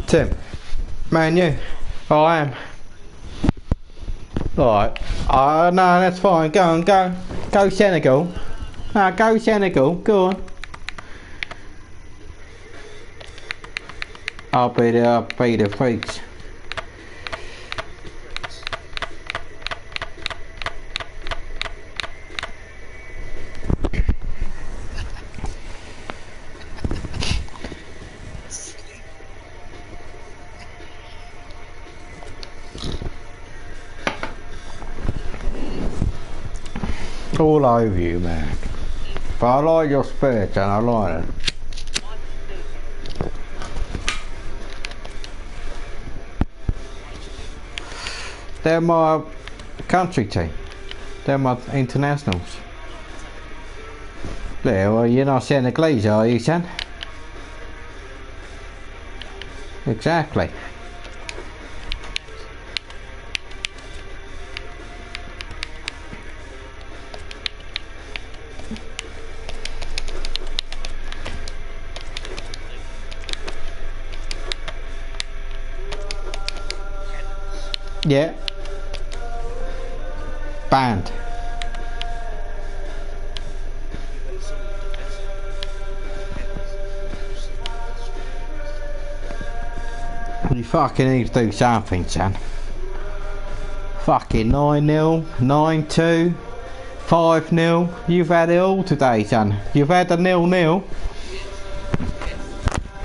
Tim, Man U. I am. Alright. No, that's fine. Go on, go. Go Senegal. No, go Senegal. Go on. I'll be the freaks. All over you, man. But I like your spirit, and I like it. They're my country team. They're my internationals. Yeah, well, you're not Senegalese, are you, son? Exactly. Yeah. Banned. You fucking need to do something, son. Fucking 9-0, 9-2, 5-0. You've had it all today, son. You've had the 0-0.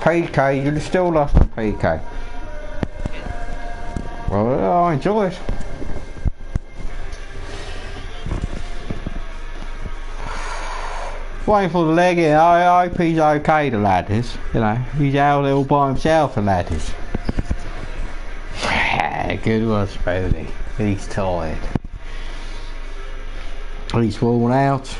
PK, you still lost the PK. Well, I enjoy it. Waiting for the leg in. I hope he's okay, the lad is. You know, he's out all by himself, the lad is. Good one, Spoonie. He's tired. He's worn out.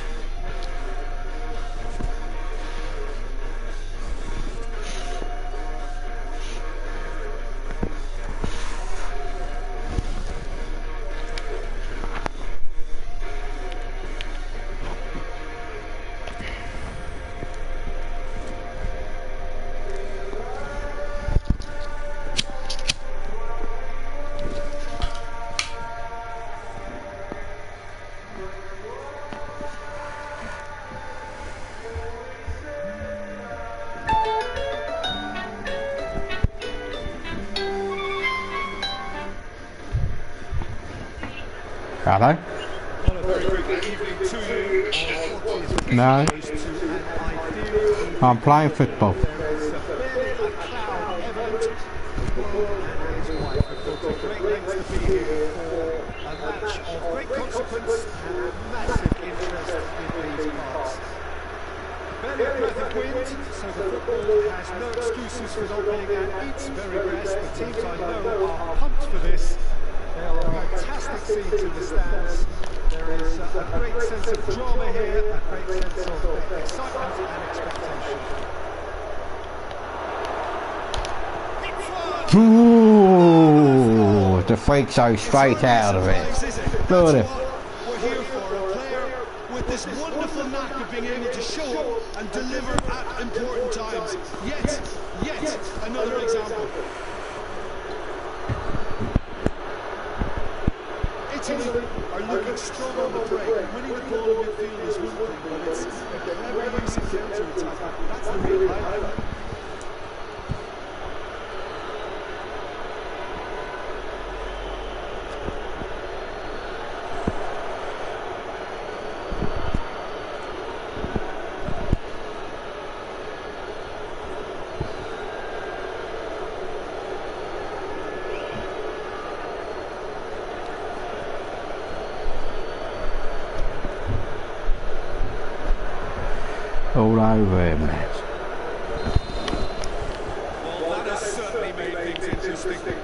Hello? No. I'm playing football. So the football has no excuses for not being at its very best. The teams I know are pumped for this. There are fantastic scenes in the stands. There is a great sense of drama here, a great sense of excitement and expectation. Ooh, the freak so straight out of it. Look at him. We're here for a player with this wonderful knack of being able to show up and deliver at important times. Yet another example. Italy are looking strong on the break. Winning the ball in midfield is one thing, but it's a clever use of counter-attack. That's the real highlight. All over him, mate. Well, that has certainly made things interesting.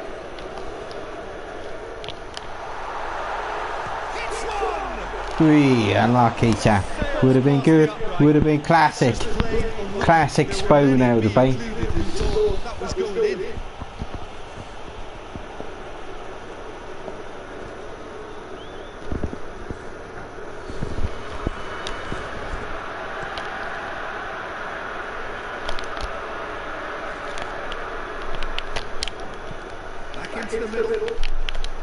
Three, unlucky, chap. Would have been good. Would have been classic. Classic Spoon out of bay. That was going in. Into the middle.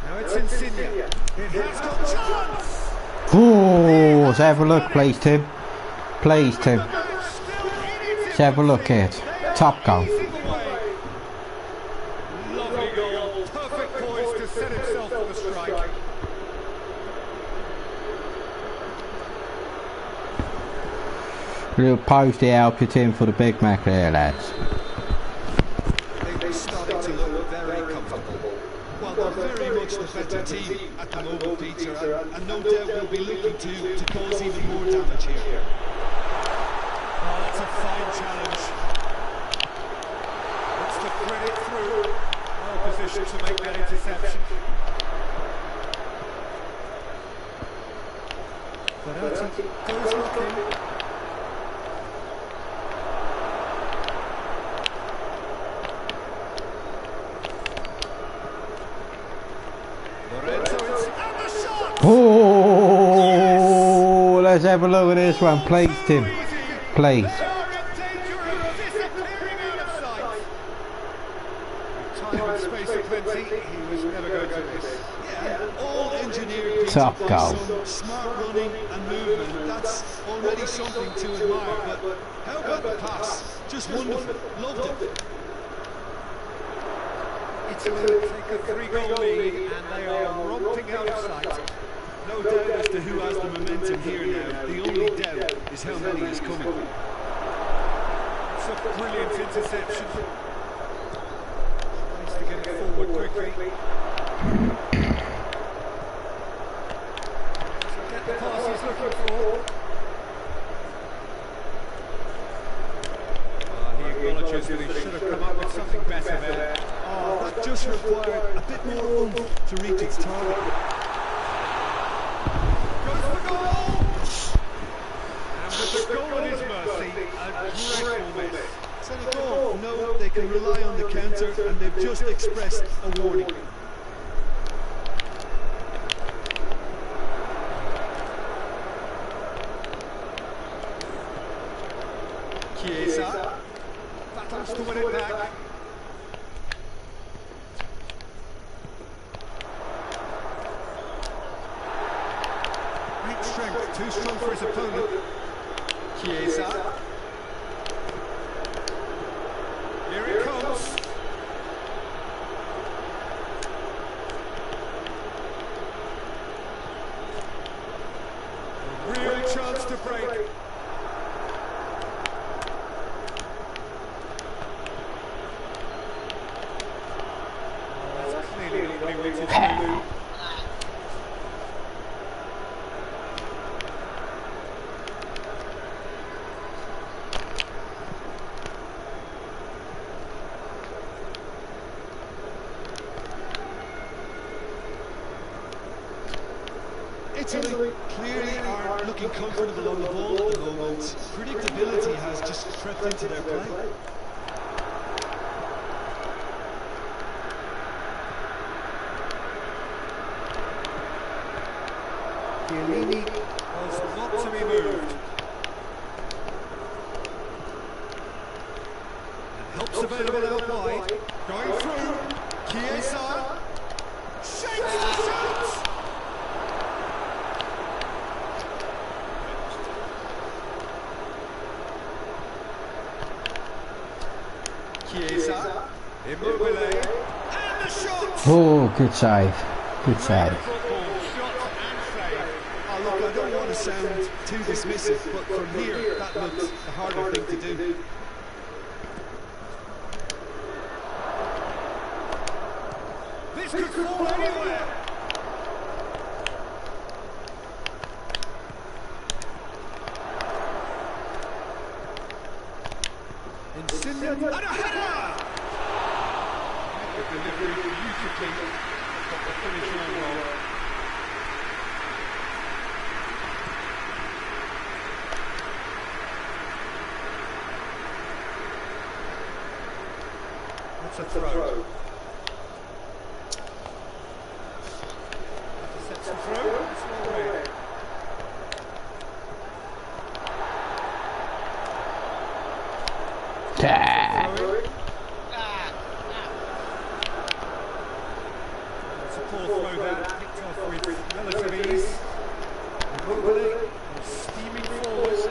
Now it's Insigne. It has got chance. Oh, let's have a look, please, Tim. Please, Tim. Let's have a look at it. Top goal. Lovely goal. Perfect poise to set himself for the strike. Little post to help you, Tim, for the Big Mac there, lads. They're starting to look very comfortable. Well, they're very much the better team at the moment, Peter, and no doubt will be looking to cause even more damage here. Oh, that's a fine challenge. Looks to thread it through. Well positioned to make that interception. Verratti goes looking. Oh, let's have a look at this one, please, Tim. Please. Top goal. Smart running and movement, that's already something to admire, but how about the pass? Just wonderful, loved it. Italy take a 3-goal lead and they are romping out of sight. No doubt as to who has the momentum here now. The only doubt is how many is coming. It's a brilliant interception. Needs to get it forward quickly. So get the pass he's looking for. He acknowledges that he should have come up with something better there. Oh, that just required a bit more oomph to reach its target. Goes for goal! And with the goal at his mercy, a dreadful miss. Senegal know they can rely on the counter and they've just expressed a warning. Chiesa battles to win it back. Great strength, too strong for his opponent. Chiesa. Here it comes. A real chance to break. That's clearly not what he wanted to do. Italy clearly are looking comfortable on the ball at the moment. Predictability has just crept into their play. Chiellini was not to be moved. And helps available out wide. Going through. Chiesa. Shakes the shot! Chiesa, Immobile, and the shot! Oh, good save. Good save. Shot and save. Oh, look, I don't want to sound too dismissive, but from here, that looks the harder thing to do. This could fall anywhere! Insigne, and a header! The delivery beautifully, got the finish all well. That's a throw. Sets a throw, it's all red. It's a poor throw that, picked off with relative ease. Immobile steaming forwards.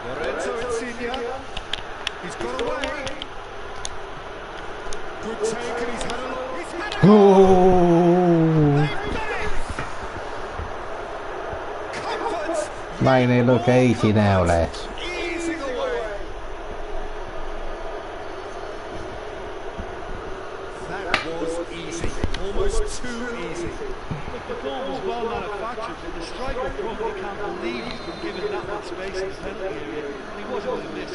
Lorenzo Insigne, he's got away. Good take and he's had a look. Oh, making it look easy now, lads. Easing away. That was easy, almost too easy. Look, the goal was well manufactured, but the striker probably can't believe he's been given that much space in the penalty area, and he wasn't going to miss.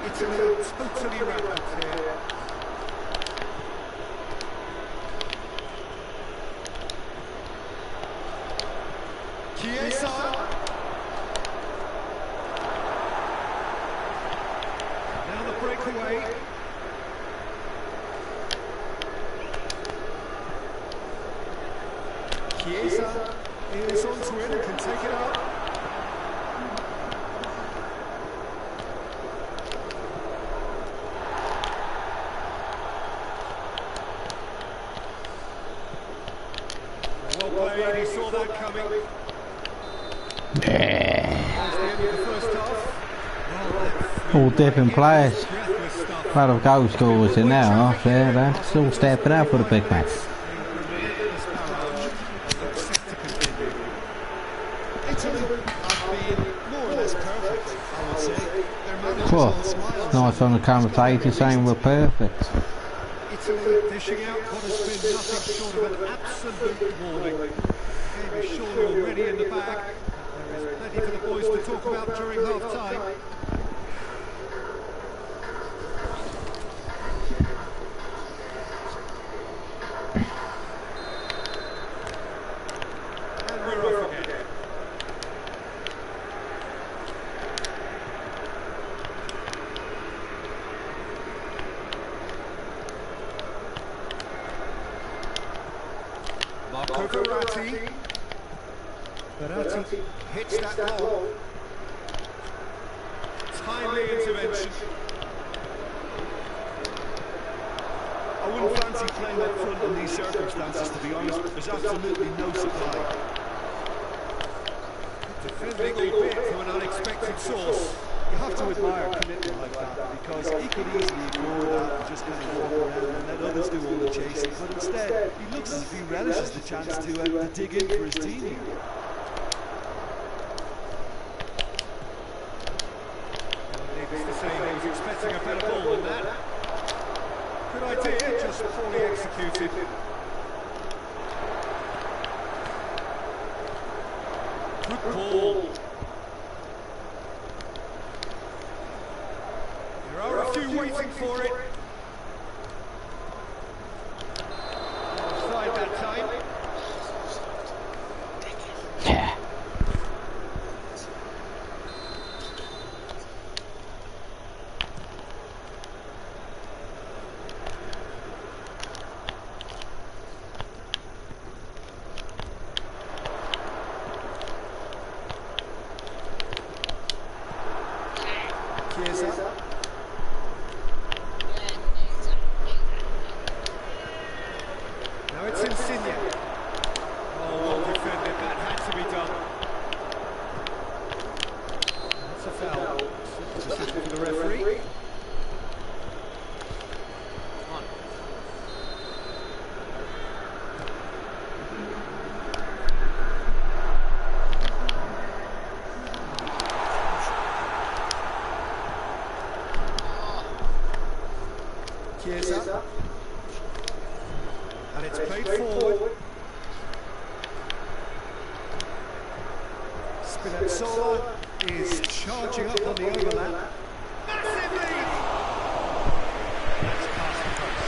Italy totally rampant here. Chiesa. Now the breakaway. Chiesa is onto it and can take it out. Well played, he saw that coming. That's the end of the first half. All different players. Breathless stuff. A lot of goal scorers in there, aren't there? That's all stepping up for the big match. Nice on the commentator saying we're perfect. Italy dishing out what has been nothing short of an absolute warning. Game is surely already in the bag. There is plenty for the boys to talk about during half-time. And we're off again. Marco Verratti. Verratti hits that ball. Timely intervention. I wouldn't fancy playing up front in these circumstances, to be honest. There's absolutely no supply. Defending albeit from an unexpected source. You have to admire a commitment like that, because he could easily ignore that and just kind of walk around and let others do all the chasing. But instead, he looks as if he relishes the chance to dig in for his team here. Needless to say, he was expecting a better ball than that. Good idea, just poorly executed. Good ball. There are a few waiting for it. Offside that time. Yeah. Chiesa. Now it's Insigne. Oh, well defended, that had to be done. That's a foul. Decision for the referee. Chiesa. And it's played forward. Spinazzola is charging up on the overlap. Massive lead! That's past the post.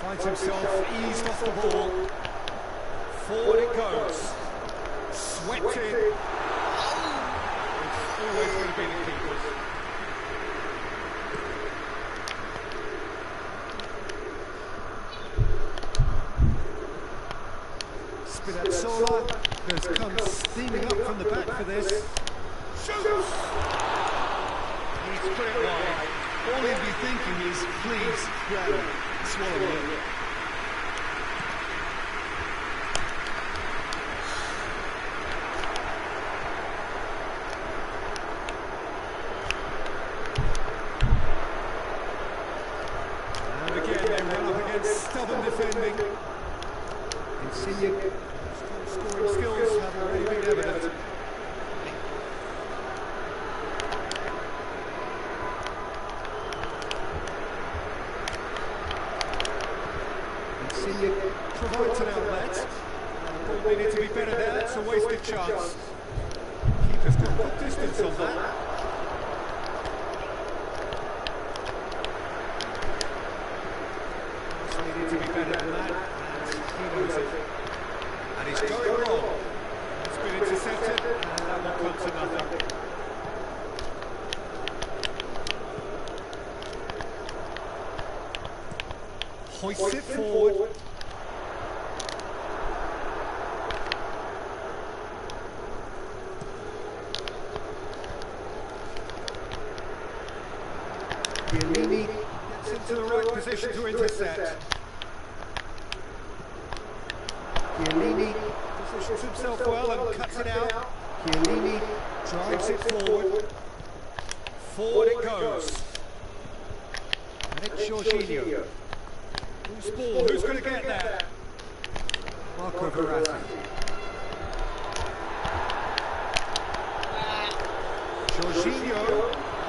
Finds himself eased off the ball. Forward it goes. Swept in. It's always going to be the keepers. Spinazzola has come steaming up from the back for this. Shoots! He's put it wide. All he'd be thinking is, please, grab it. Swallow it. Stubborn defending. Insigne, scoring skills have already been evident. Insigne provides an outlet. The ball needed to be better there, it's a wasted chance. Keeper's got good distance on that. To be better than that, and he knows it. And he's going wrong. It's been intercepted, and that will come to nothing. Hoists it forward. Chiellini gets into the right position to intercept. Chiellini positions himself well and cuts it out. Chiellini drives it forward. Forward it goes. And it's Jorginho. Who's ball? Who's going to get that? Marco Verratti. Jorginho.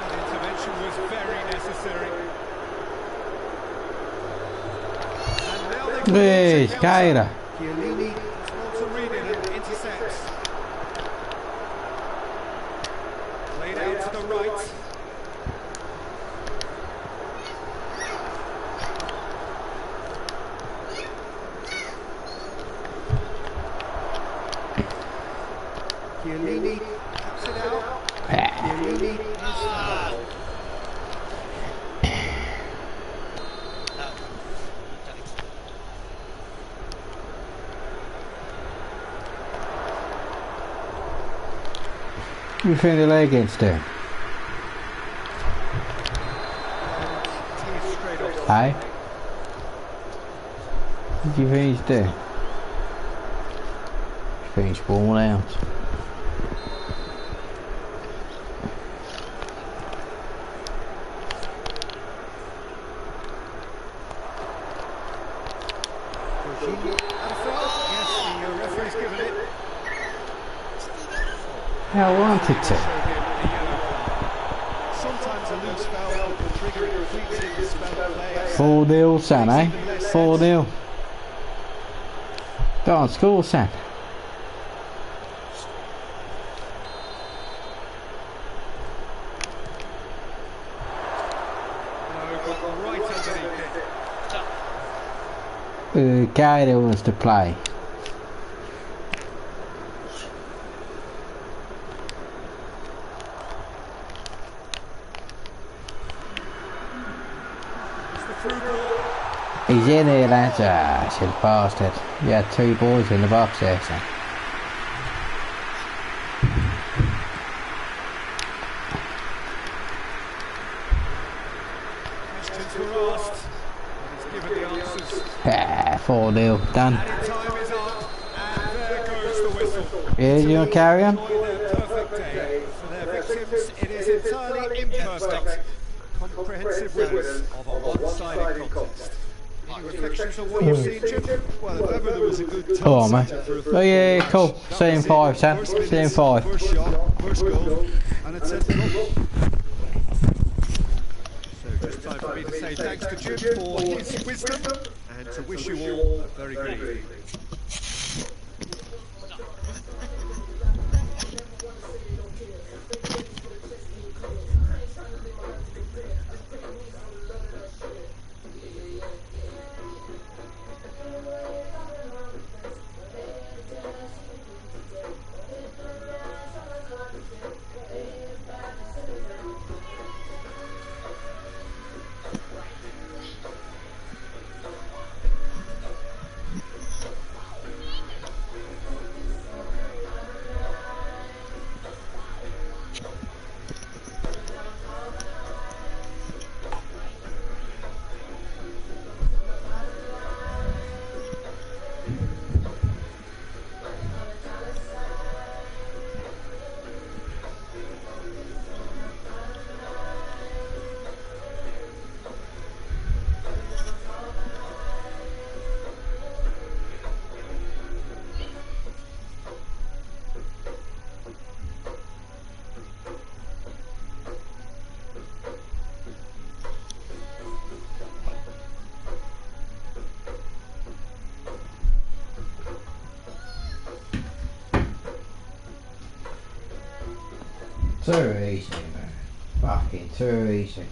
That intervention was very necessary. And now they Hey, Kaira. Chiellini is able to read it and intercepts. Played out to the right. Chiellini taps it out. Chiellini is fouled. You think the leg against there? Aye. What do you think he's doing? I think he's falling out. Yeah, I wanted to. Sometimes a loose foul can trigger a completely spell play. 4-0, San, eh? 4-0. Go on, score, San. Kaira wants to play. He's in here, lads. Ah, I should have passed it. You had two boys in the box there, so. Questions were asked, and he's given the answers. Ah, 4-0, done. Added time is up, and there goes the whistle. Yeah, you want to carry on? Enjoy their perfect day. For their victims, it is entirely imperfect. Comprehensive winners of a one-sided contest. Any reflections on what you've seen, Jim? Well, if ever there was a good time. Oh, mate. Oh, yeah, cool. See you in 5, Sam. See you in 5. First shot, first goal, and it's sent goal. So just time for me to say thanks to Jim for his wisdom and to wish you all a very good evening. Too easy, man. Fucking too easy.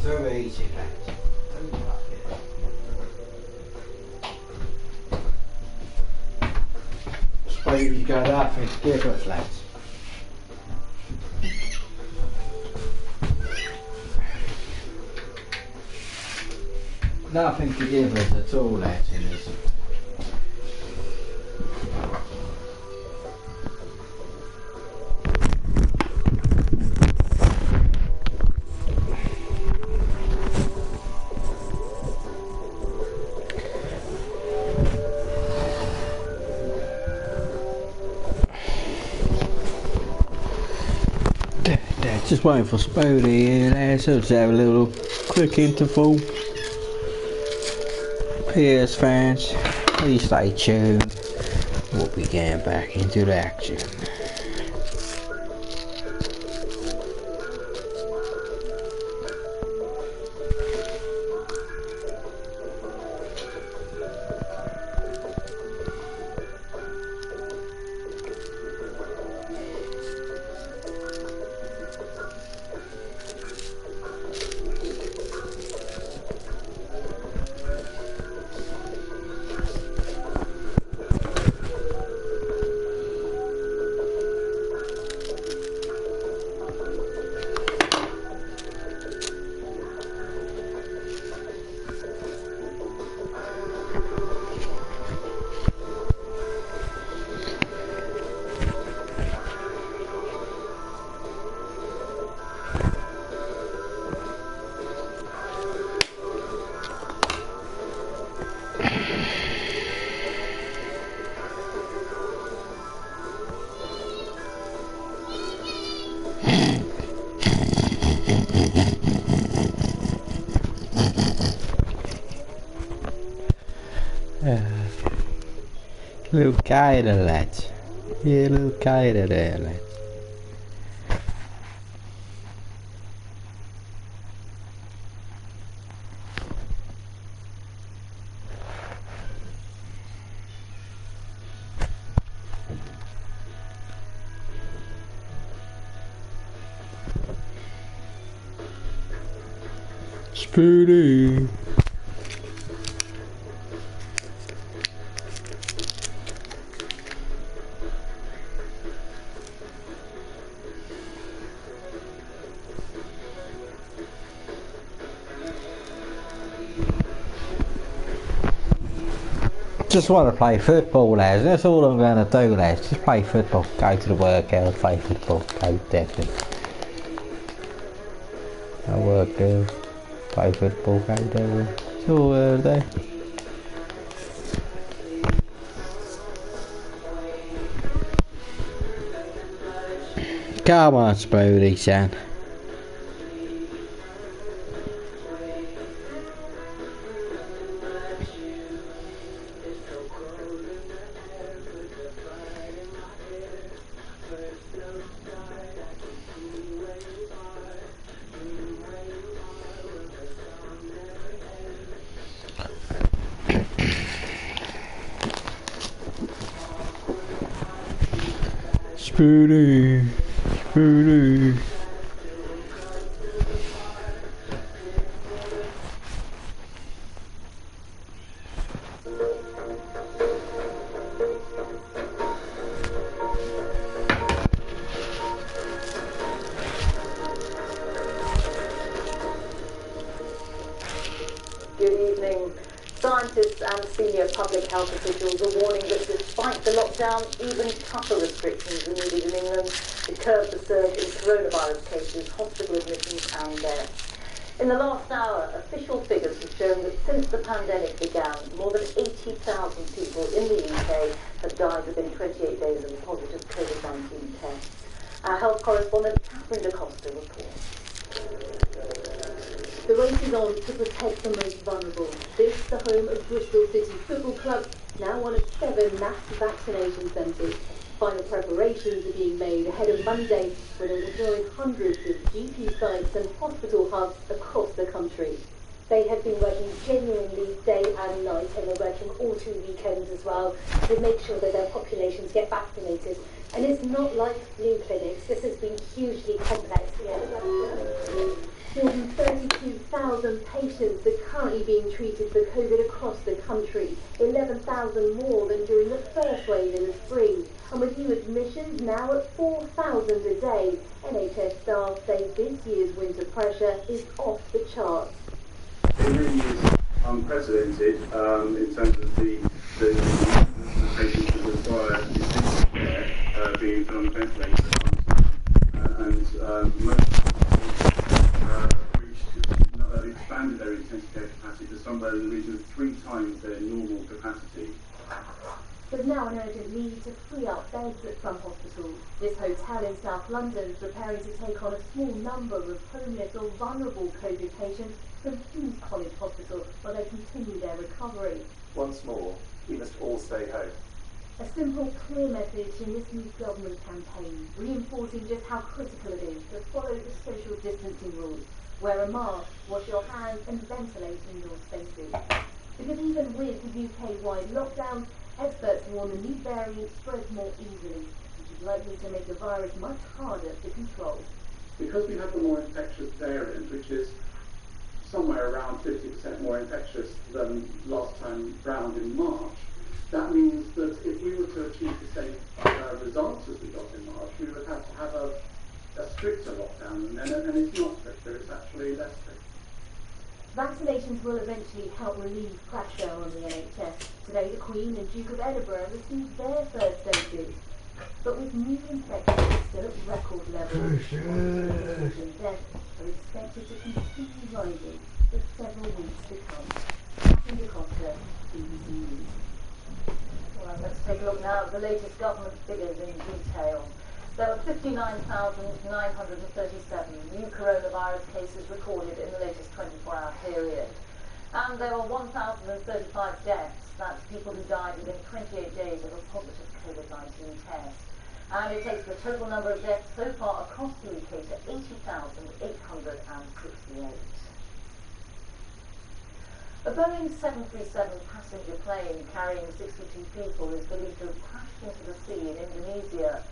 Too easy, lads. Too much. Suppose you got nothing to give us, lads. Nothing to give us at all, lads, in this. Just waiting for Spodey here, lads. Let's have a little quick interval. PS fans, please stay tuned. We'll be getting back into the action. Little keider, lads. Yeah, little keider there, lads. Spoody. Just want to play football, lads. That's all I'm going to do, lads. Just play football. Go to the workout, play football. Go definitely. I work there. Play football, go there. It's all there. Come on, Spoody, son. Spoody, Spoody. Good evening. Scientists and senior public health officials are warning that despite the lockdown, even tougher restrictions are needed in England to curb the surge in coronavirus cases, hospital admissions and deaths. In the last hour, official figures have shown that since the pandemic began, more than 80,000 people in the UK have died within 28 days of a positive COVID-19 test. Our health correspondent Catherine Da Costa reports. The race is on to protect the most vulnerable. This, the home of Bristol City Football Club, now one of 7 mass vaccination centres. Final preparations are being made ahead of Monday, when it will join hundreds of GP sites and hospital hubs across the country. They have been working genuinely day and night, and they're working all 2 weekends as well to make sure that their populations get vaccinated. And it's not like flu clinics. This has been hugely complex. More than 32,000 patients are currently being treated for COVID across the country, 11,000 more than during the first wave in the spring. And with new admissions now at 4,000 a day, NHS staff say this year's winter pressure is off the charts. It really is unprecedented in terms of the patients that require intensive care being put on a ventilator at one time. And most expanded their intensive care capacity to somewhere in the region of 3 times their normal capacity. There's now an urgent need to free up beds at some hospitals. This hotel in South London is preparing to take on a small number of homeless or vulnerable COVID patients from King's College Hospital while they continue their recovery. Once more, we must all stay home. A simple, clear message in this new government campaign, reinforcing just how critical it is to follow the social distancing rules. Wear a mask, wash your hands and ventilate indoor spaces. Because even with the UK-wide lockdown, experts warn the new variant spreads more easily, which is likely to make the virus much harder to control. Because we have the more infectious variant, which is somewhere around 50% more infectious than last time round in March, that means that if we were to achieve the same results as we got in March, we would have to have a stricter lockdown, and it's not stricter, it's actually less strict. Vaccinations will eventually help relieve pressure on the NHS. Today, the Queen and Duke of Edinburgh received their first doses. But with new infections still at record levels, hospitalizations and deaths are expected to continue rising for several weeks to come. Catherine DeCosta, BBC News. Well, let's take a look now at the latest government figures in detail. There were 59,937 new coronavirus cases recorded in the latest 24-hour period. And there were 1,035 deaths. That's people who died within 28 days of a positive COVID-19 test. And it takes the total number of deaths so far across the UK to 80,868. A Boeing 737 passenger plane carrying 62 people is believed to have crashed into the sea in Indonesia.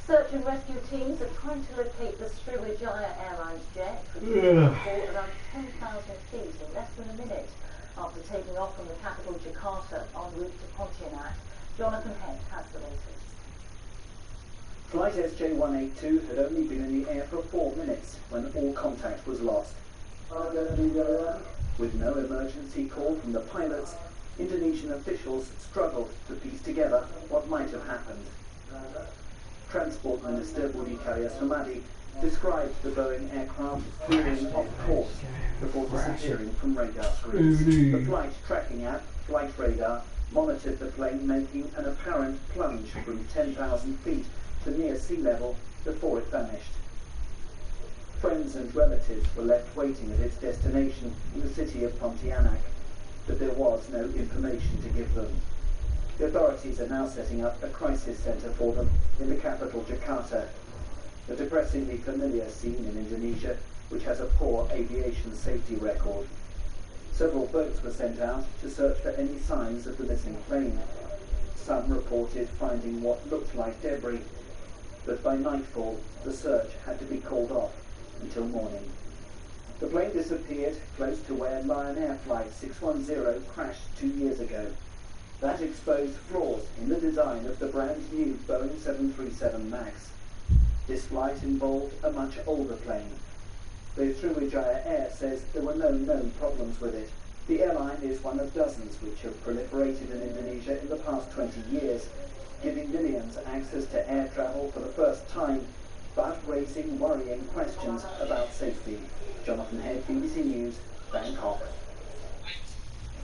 Search and rescue teams are trying to locate the Sriwijaya Airlines jet, which will fall around 10,000 feet in less than a minute after taking off from the capital Jakarta en route to Pontianak. Jonathan Head has the latest. Flight SJ182 had only been in the air for 4 minutes when all contact was lost. With no emergency call from the pilots, Indonesian officials struggled to piece together what might have happened. Transport Minister Budi Karya Sumadi described the Boeing aircraft veering off course before disappearing from radar screens. The flight tracking app, Flight Radar, monitored the plane making an apparent plunge from 10,000 feet to near sea level before it vanished. Friends and relatives were left waiting at its destination in the city of Pontianak, but there was no information to give them. The authorities are now setting up a crisis centre for them in the capital Jakarta, a depressingly familiar scene in Indonesia, which has a poor aviation safety record. Several boats were sent out to search for any signs of the missing plane. Some reported finding what looked like debris, but by nightfall the search had to be called off until morning. The plane disappeared close to where Lion Air Flight 610 crashed 2 years ago. That exposed flaws in the design of the brand new Boeing 737 MAX. This flight involved a much older plane. The Sriwijaya Air says there were no known problems with it. The airline is one of dozens which have proliferated in Indonesia in the past 20 years, giving millions access to air travel for the first time, but raising worrying questions about safety. Jonathan Head, BBC News, Bangkok.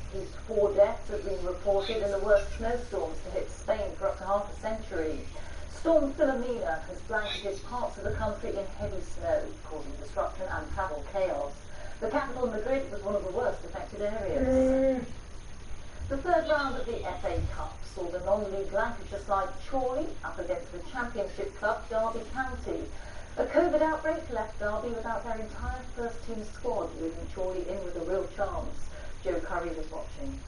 At least 4 deaths have been reported in the worst snowstorms to hit Spain for up to half a century. Storm Filomena has blanketed parts of the country in heavy snow, causing disruption and travel chaos. The capital, Madrid, was one of the worst affected areas. The third round of the FA Cup saw the non-league Lancashire side Chorley up against the Championship club Derby County. A COVID outbreak left Derby without their entire first-team squad, leaving Chorley in with a real chance. Joe Curry was watching.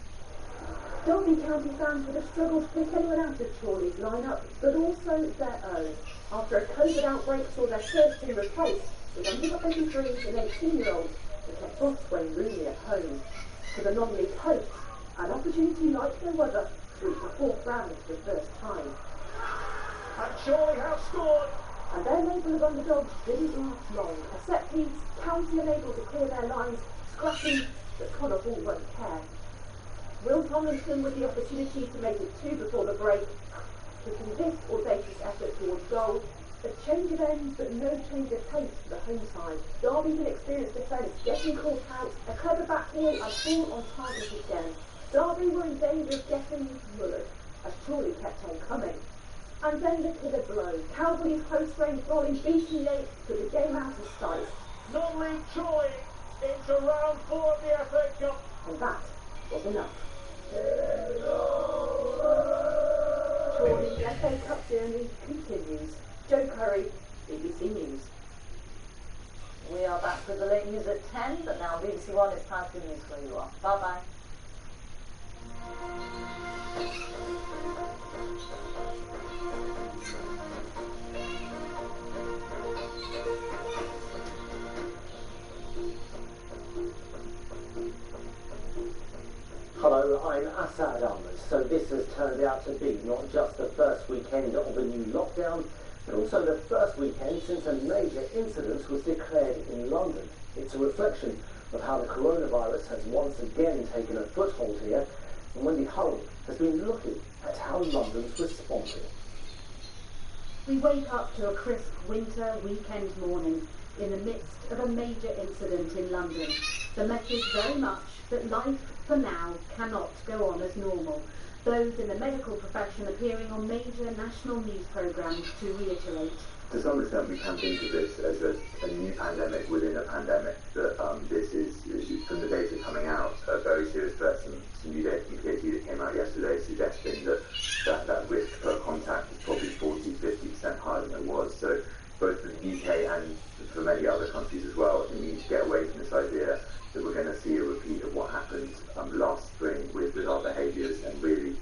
Derby County fans would have struggled to pick anyone out of Chorley's lineup, but also their own. After a COVID outbreak saw their first team replaced with under 23 and 18-year-olds who kept Bothwell Rooney at home. For the non-league hopes, an opportunity like no other to reach the fourth round for the first time. And Chorley have scored! And their label of underdogs didn't last long. A set piece, County unable to clear their lines, scrapping, but Connor Hall won't care. Will Tomlinson with the opportunity to make it 2 before the break, putting this audacious effort towards goal. A change of ends, but no change of pace for the home side. Derby's inexperienced defence getting caught out, a clever back heel and full on target again. Derby were in danger of getting mullered, as Chorley kept on coming. And then the killer blow. Calvary's close-range volley beating Yates took the game out of sight. Non-league Chorley into round 4 of the FA Cup. And that was enough. Chorley's FA Cup journey continues. Joe Curry, BBC News. We are back with the late news at 10, but now BBC One, it's time for news where you are. Bye-bye. Hello, I'm Assad Ahmed. So this has turned out to be not just the first weekend of a new lockdown, but also the first weekend since a major incident was declared in London. It's a reflection of how the coronavirus has once again taken a foothold here, and Wendy Hull has been looking at how London's responded. We wake up to a crisp winter weekend morning in the midst of a major incident in London. The message very much that life, for now, cannot go on as normal. Those in the medical profession appearing on major national news programmes to reiterate. To some extent, we can think of this as a new pandemic within a pandemic, that this is, from the data coming out, a very serious threat. Some new data from PhD that came out yesterday suggesting that risk per contact is probably 40-50% higher than it was. So both for the UK and for many other countries as well, we need to get away from this idea that we're going to see a repeat of what happened last spring with our behaviours, and really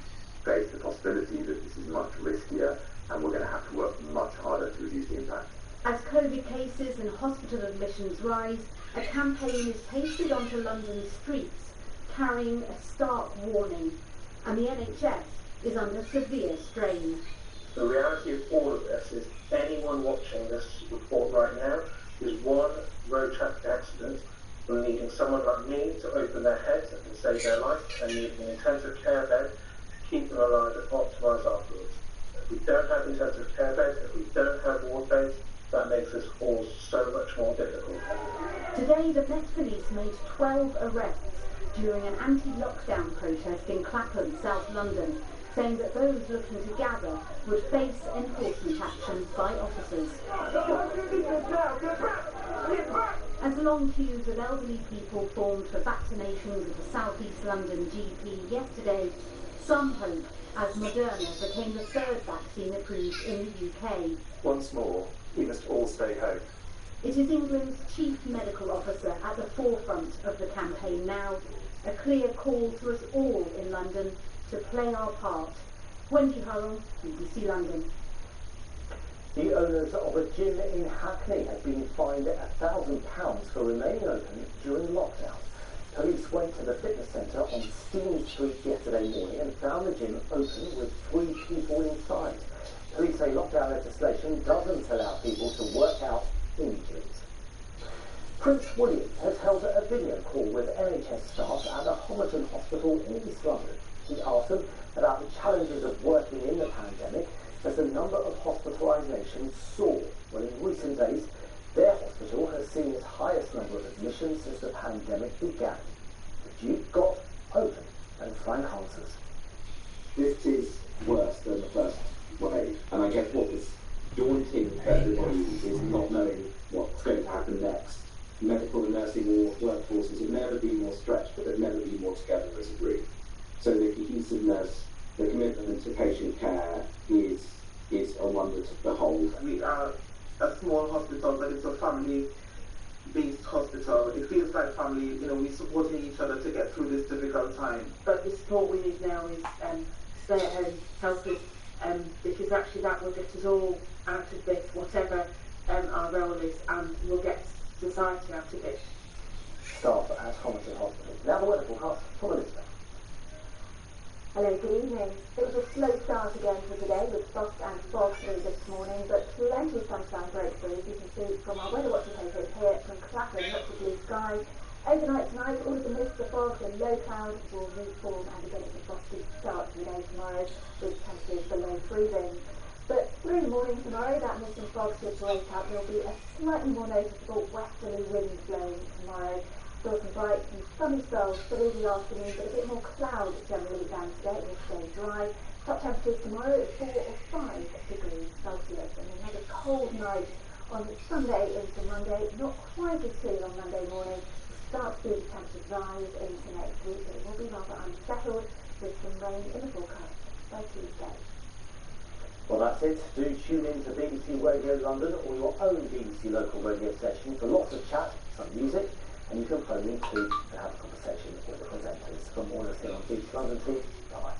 face the possibility that this is much riskier and we're going to have to work much harder to reduce the impact. As COVID cases and hospital admissions rise, a campaign is pasted onto London's streets, carrying a stark warning, and the NHS is under severe strain. The reality of all of this is anyone watching this report right now is one road traffic accident from needing someone like me to open their head and save their life, and needing an intensive care bed to keep them alive and optimise afterwards. If we don't have intensive care beds, if we don't have ward beds, that makes this all so much more difficult. Today, the Met Police made 12 arrests during an anti-lockdown protest in Clapham, South London, saying that those looking to gather would face enforcement action by officers. As long queues of elderly people formed for vaccinations at the South East London GP yesterday, some hope as Moderna became the third vaccine approved in the UK. Once more, we must all stay home. It is England's chief medical officer at the forefront of the campaign now, a clear call to us all in London to play our part. Wendy Hurrell, BBC London. The owners of a gym in Hackney have been fined £1,000 for remaining open during lockdown. Police went to the fitness centre on Steam Street yesterday morning and found the gym open with 3 people inside. Police say lockdown legislation doesn't allow people to work out in gyms. Prince William has held a video call with NHS staff at the Homerton Hospital in East London. He asked them about the challenges of working in the pandemic as the number of hospitalisations soar. Well, in recent days, their hospital has seen its highest number of admissions since the pandemic began. The Duke got open, and Frank answers. This is worse than the first wave, and I guess what is daunting for everybody is not knowing what's going to happen next. Medical and nursing workforces have never been more stretched, but they've never been more together as a group. So the cohesiveness, the commitment to patient care is a wonder to behold. We are a small hospital, but it's a family-based hospital. It feels like family, we're supporting each other to get through this difficult time. But the support we need now is stay at home, help us, because actually that will get us all out of this, whatever our role is, and we'll get society out of it. Staff at Homerton Hospital. Now the weather forecast from Elizabeth. Hello, good evening. It was a slow start again for today with frost and fog through this morning, but plenty of sunshine breakthrough, as you can see from our weather watching papers here from Clapham, lots of blue skies. Overnight tonight, all of the mist, the fog and low clouds will reform, and again it's a frosty start to the day tomorrow with temperatures below freezing. But through the morning tomorrow, that mist and fog should break up. There will be a slightly more noticeable westerly wind blowing tomorrow. Still some bright and sunny spells through the afternoon, but a bit more cloud generally than today. It will stay dry. Top temperatures tomorrow is 4 or 5 degrees Celsius, and another cold night on Sunday into Monday. Not quite as chilly on Monday morning. Start to see the temperatures rise into next week, but it will be rather unsettled with some rain in the forecast by Tuesday. Well, that's it. Do tune in to BBC Radio London or your own BBC local radio station for lots of chat, some music, and you can phone in to have a conversation with the presenters. From all of us here on BBC London 2, bye-bye.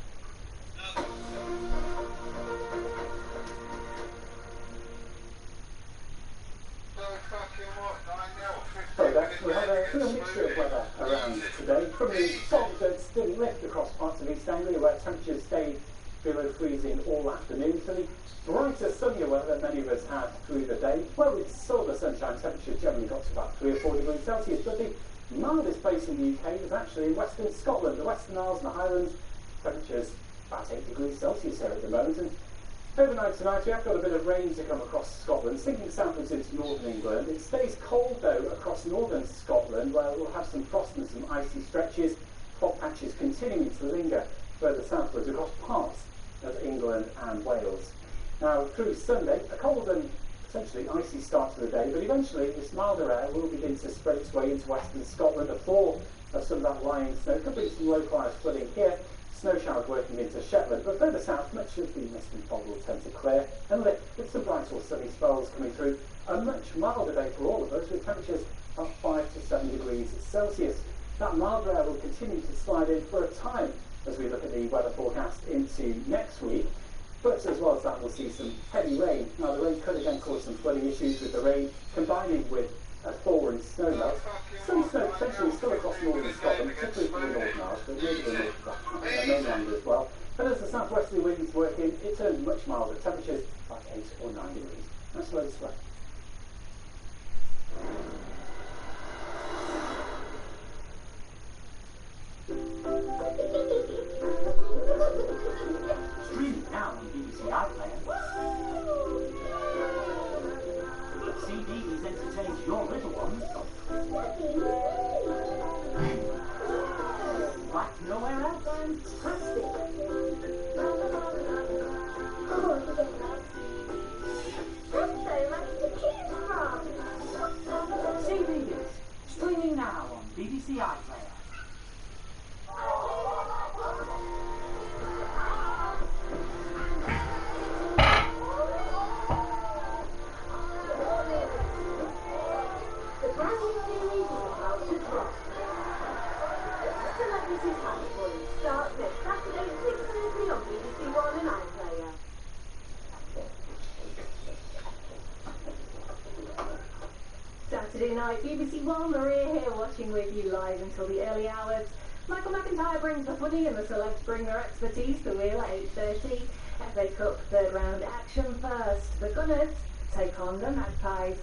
So we have a real mixture of weather around today. From the fog that's still lift across parts of East Anglia where temperatures stayed below freezing all afternoon, to the brighter, sunnier weather many of us had through the day. Well, we saw the sunshine, temperatures generally got to about 3 or 4 degrees Celsius, but the mildest place in the UK was actually in Western Scotland, the Western Isles and the Highlands. Temperatures about 8 degrees Celsius here at the moment. And overnight tonight we have got a bit of rain to come across Scotland, sinking southwards into northern England. It stays cold though across northern Scotland, where we'll have some frost and some icy stretches, fog patches continuing to linger further southwards across parts of England and Wales. Now through Sunday, a cold and potentially icy start to the day, but eventually this milder air will begin to spread its way into western Scotland. A thaw of some of that lying snow, could be some localised flooding here, snow showers working into Shetland, but further south much of the mist and fog will tend to clear and lift with some bright or sunny spells coming through. A much milder day for all of us with temperatures of 5 to 7 degrees Celsius. That milder air will continue to slide in for a time as we look at the weather forecast into next week. But as well as that, we'll see some heavy rain. Now the rain could again cause some flooding issues with the rain combining with a thaw and snow melt. Some snow potentially still across northern Scotland, particularly for the Northern Isles, but near the north of the mainland as well. But as the southwesterly winds work in, it turns much milder, temperatures like 8 or 9 degrees. That's slow swell. Streaming now on BBC iPlayer. CDs entertains your little ones. Like nowhere else. Fantastic. CDs streaming now on BBC iPlayer. Saturday night, BBC One, Maria here, watching with you live until the early hours. Michael McIntyre brings the footy and the celebs bring their expertise to the wheel at 8:30. FA Cup third round action first. The Gunners take on the Magpies.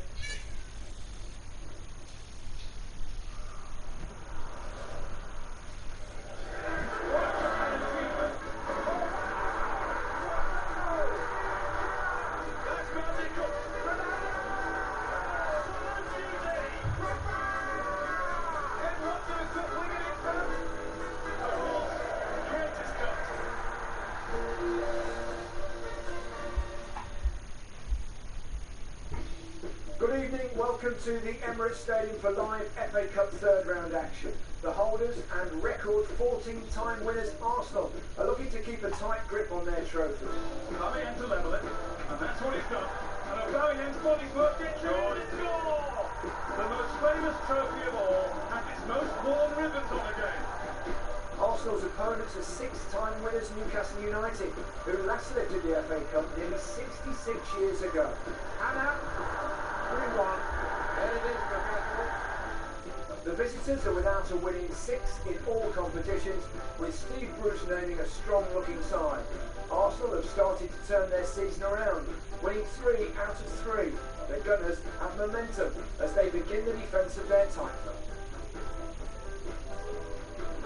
Good evening, welcome to the Emirates Stadium for live FA Cup third round action. The holders and record 14-time winners Arsenal are looking to keep a tight grip on their trophy. Coming in to level it, and that's what he's done. And a going in body's work gets you in the score! The most famous trophy of all, and its most worn ribbons on the game. Arsenal's opponents are 6-time winners Newcastle United, who last lifted the FA Cup nearly 66 years ago. Hannah, 3-1. There it is, the visitors are without a winning 6 in all competitions, with Steve Bruce naming a strong-looking side. Arsenal have started to turn their season around, winning 3 out of 3. The Gunners have momentum as they begin the defence of their title.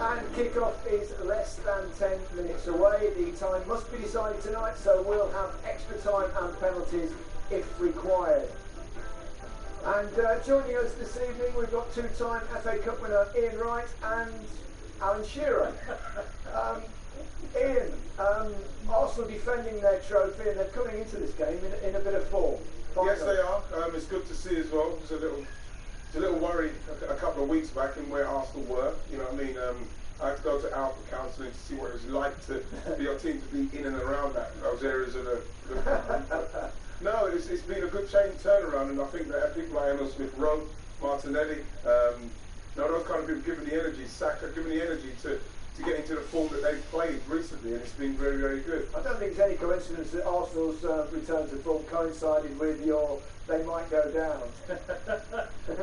And kick-off is less than 10 minutes away. The time must be decided tonight, so we'll have extra time and penalties if required. And joining us this evening, we've got 2-time FA Cup winner Ian Wright and Alan Shearer. Ian, Arsenal defending their trophy, and they're coming into this game in a bit of form. Yes, they are. It's good to see as well. It was a little worried a couple of weeks back in where Arsenal were. You know what I mean? I had to go to Alpha counselling to see what it was like to be your team to be in and around those areas of the no, it's been a good turnaround, and I think that people like Emile Smith-Rowe, Martinelli, those kind of people giving the energy, Saka giving the energy to get into the form that they've played recently, and it's been very, very good. I don't think it's any coincidence that Arsenal's return to form coincided with your they might go down.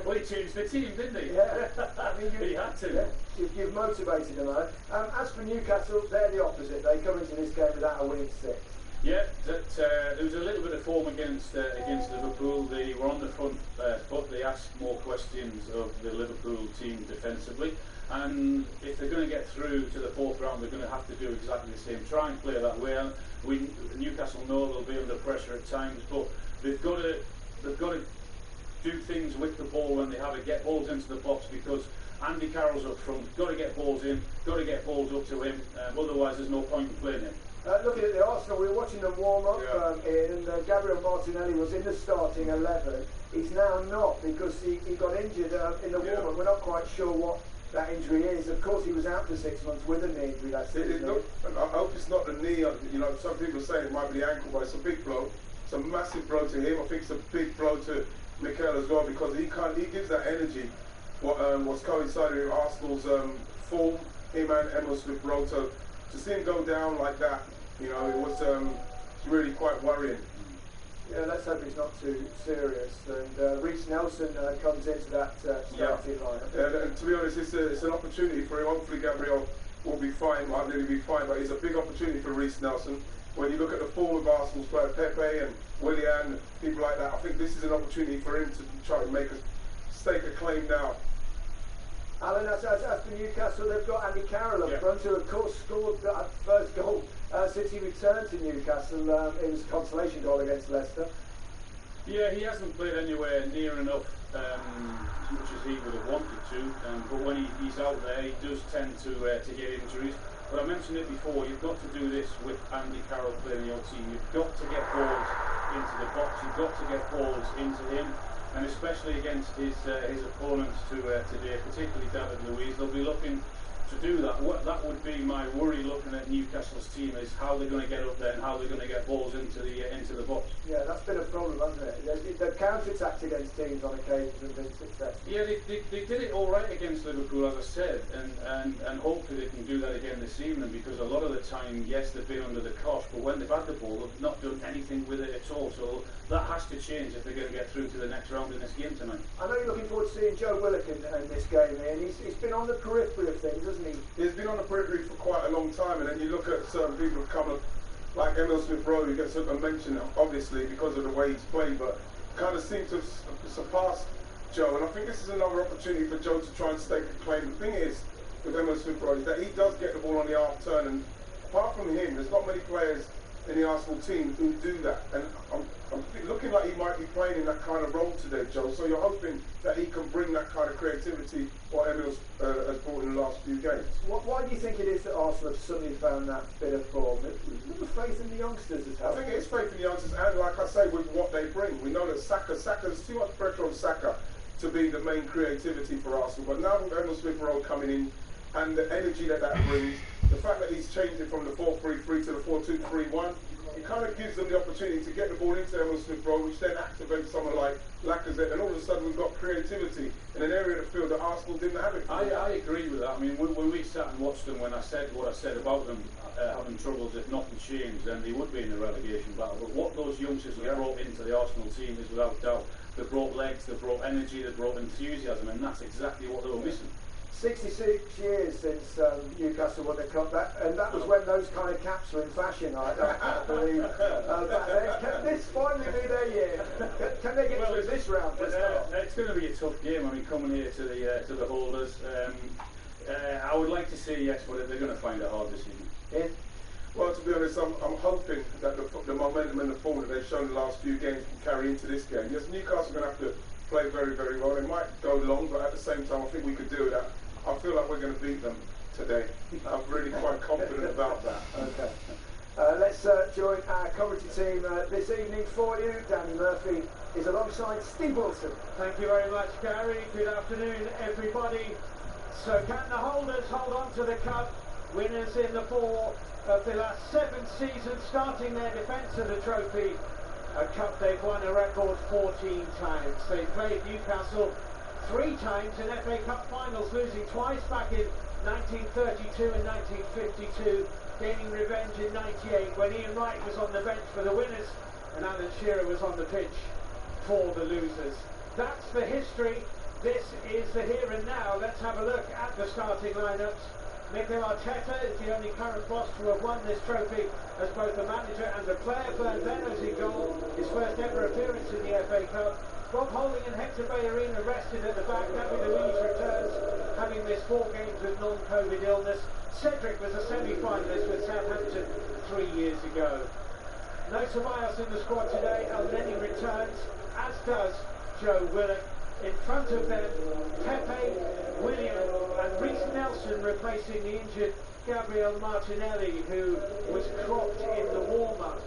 Well, he changed the team, didn't he? Yeah. I mean, he had to. Yeah, you've motivated them, though. As for Newcastle, they're the opposite. They come into this game without a winning 6. Yeah, there was a little bit of form against Liverpool. They were on the front foot. They asked more questions of the Liverpool team defensively. And if they're going to get through to the fourth round, they're going to have to do exactly the same. Try and play that way. Newcastle know they'll be under pressure at times, but they've got to do things with the ball when they have it. Get balls into the box, because Andy Carroll's up front. Got to get balls in. Got to get balls up to him. Otherwise, there's no point in playing him. Looking at the Arsenal, we were watching them warm up, Ian, and Gabriel Martinelli was in the starting 11. He's now not, because he got injured in the warm up. We're not quite sure what that injury is. Of course, he was out for 6 months with a knee injury that season. I hope it's not the knee. You know, some people say it might be the ankle, but it's a big blow. It's a massive blow to him. I think it's a big blow to Mikel as well, because he gives that energy. What's coinciding with Arsenal's form, him and Emile Smith-Rowe. To see him go down like that, you know, it was really quite worrying. Yeah, let's hope it's not too serious. And Reece Nelson comes into that starting lineup. And to be honest, it's an opportunity for him. Hopefully Gabriel will be fine, might really be fine, but it's a big opportunity for Reece Nelson. When you look at the form of Arsenal's player, Pepe and Willian, people like that, I think this is an opportunity for him to try to stake a claim now. Alan, as for Newcastle, they've got Andy Carroll up front, who of course scored that first goal since he returned to Newcastle. It was a consolation goal against Leicester. Yeah, he hasn't played anywhere near enough as much as he would have wanted to, but when he's out there, he does tend to get injuries. But I mentioned it before, you've got to do this with Andy Carroll playing your team. You've got to get balls into the box, you've got to get balls into him, and especially against his opponents today, particularly David Luiz. They'll be looking to do that. That would be my worry looking at Newcastle's team, is how they're going to get up there and how they're going to get balls into the box. Yeah, that's been a problem, hasn't it? They've counter-attacked against teams on occasions and been successful. Yeah, they did it all right against Liverpool, as I said, and hopefully they can do that again this evening, because a lot of the time, yes, they've been under the cosh, but when they've had the ball, they've not done anything with it at all. So that has to change if they're going to get through to the next round in this game tonight. I know you're looking forward to seeing Joe Willock in this game, and he's been on the periphery of things, hasn't he? He's been on the periphery for quite a long time, and then you look at certain people who've come up, like Emile Smith-Rowe, who gets a mention, obviously, because of the way he's played, but kind of seems to have surpassed Joe, and I think this is another opportunity for Joe to try and stake a claim. The thing is, with Emile Smith-Rowe, is that he does get the ball on the half turn, and apart from him, there's not many players in the Arsenal team who do that. And I'm looking like he might be playing in that kind of role today, Joe. So you're hoping that he can bring that kind of creativity what Emil's has brought in the last few games. Why do you think it is that Arsenal have suddenly found that bit of form? A little faith in the youngsters as well. I think it's faith in the youngsters, and like I say, with what they bring. We know that Saka's too much pressure on Saka to be the main creativity for Arsenal. But now with Emil Smith-Rowe coming in, and the energy that brings, the fact that he's changed it from the 4-3-3 to the 4-2-3-1, it kind of gives them the opportunity to get the ball into Emil Smith-Rowe, which then activates someone like Lacazette, and all of a sudden we've got creativity in an area of the field that Arsenal didn't have it. I agree with that. I mean, when we sat and watched them, when I said what I said about them having troubles if nothing changed, then they would be in the relegation battle. But what those youngsters have brought into the Arsenal team is without doubt. They brought legs, they brought energy, they brought enthusiasm, and that's exactly what they were missing. 66 years since Newcastle won the cup, and that was when those kind of caps were in fashion, I believe. Back then. Can this finally be their year? Can they get through this round? It's going to be a tough game. I mean, coming here to the holders, I would like to say yes, but they're going to find it hard this season. Yeah. Well, to be honest, I'm hoping that the momentum and the form that they've shown the last few games can carry into this game. Yes, Newcastle are going to have to play very, very well. They might go long, but at the same time, I think we could do that. I feel like we're going to beat them today. I'm really quite confident about that. Okay. Let's join our commentary team this evening for you. Danny Murphy is alongside Steve Wilson. Thank you very much, Gary. Good afternoon, everybody. So can the holders hold on to the cup? Winners in the 4 of the last 7 seasons, starting their defence of the trophy. A cup they've won a record 14 times. They played Newcastle 3 times in FA Cup finals, losing twice back in 1932 and 1952, gaining revenge in 98 when Ian Wright was on the bench for the winners and Alan Shearer was on the pitch for the losers. That's the history. This is the here and now. Let's have a look at the starting lineups. Mikel Arteta is the only current boss to have won this trophy as both the manager and the player. Bernd Leno's in goal, his first ever appearance in the FA Cup. Rob Holding and Hector Bellerin rested at the back. David Luiz returns, having missed 4 games with non-COVID illness. Cedric was a semi-finalist with Southampton 3 years ago. No Ceballos in the squad today. Elneny returns, as does Joe Willock. In front of them, Pepe, William and Reece Nelson replacing the injured Gabriel Martinelli, who was cropped in the warm-up.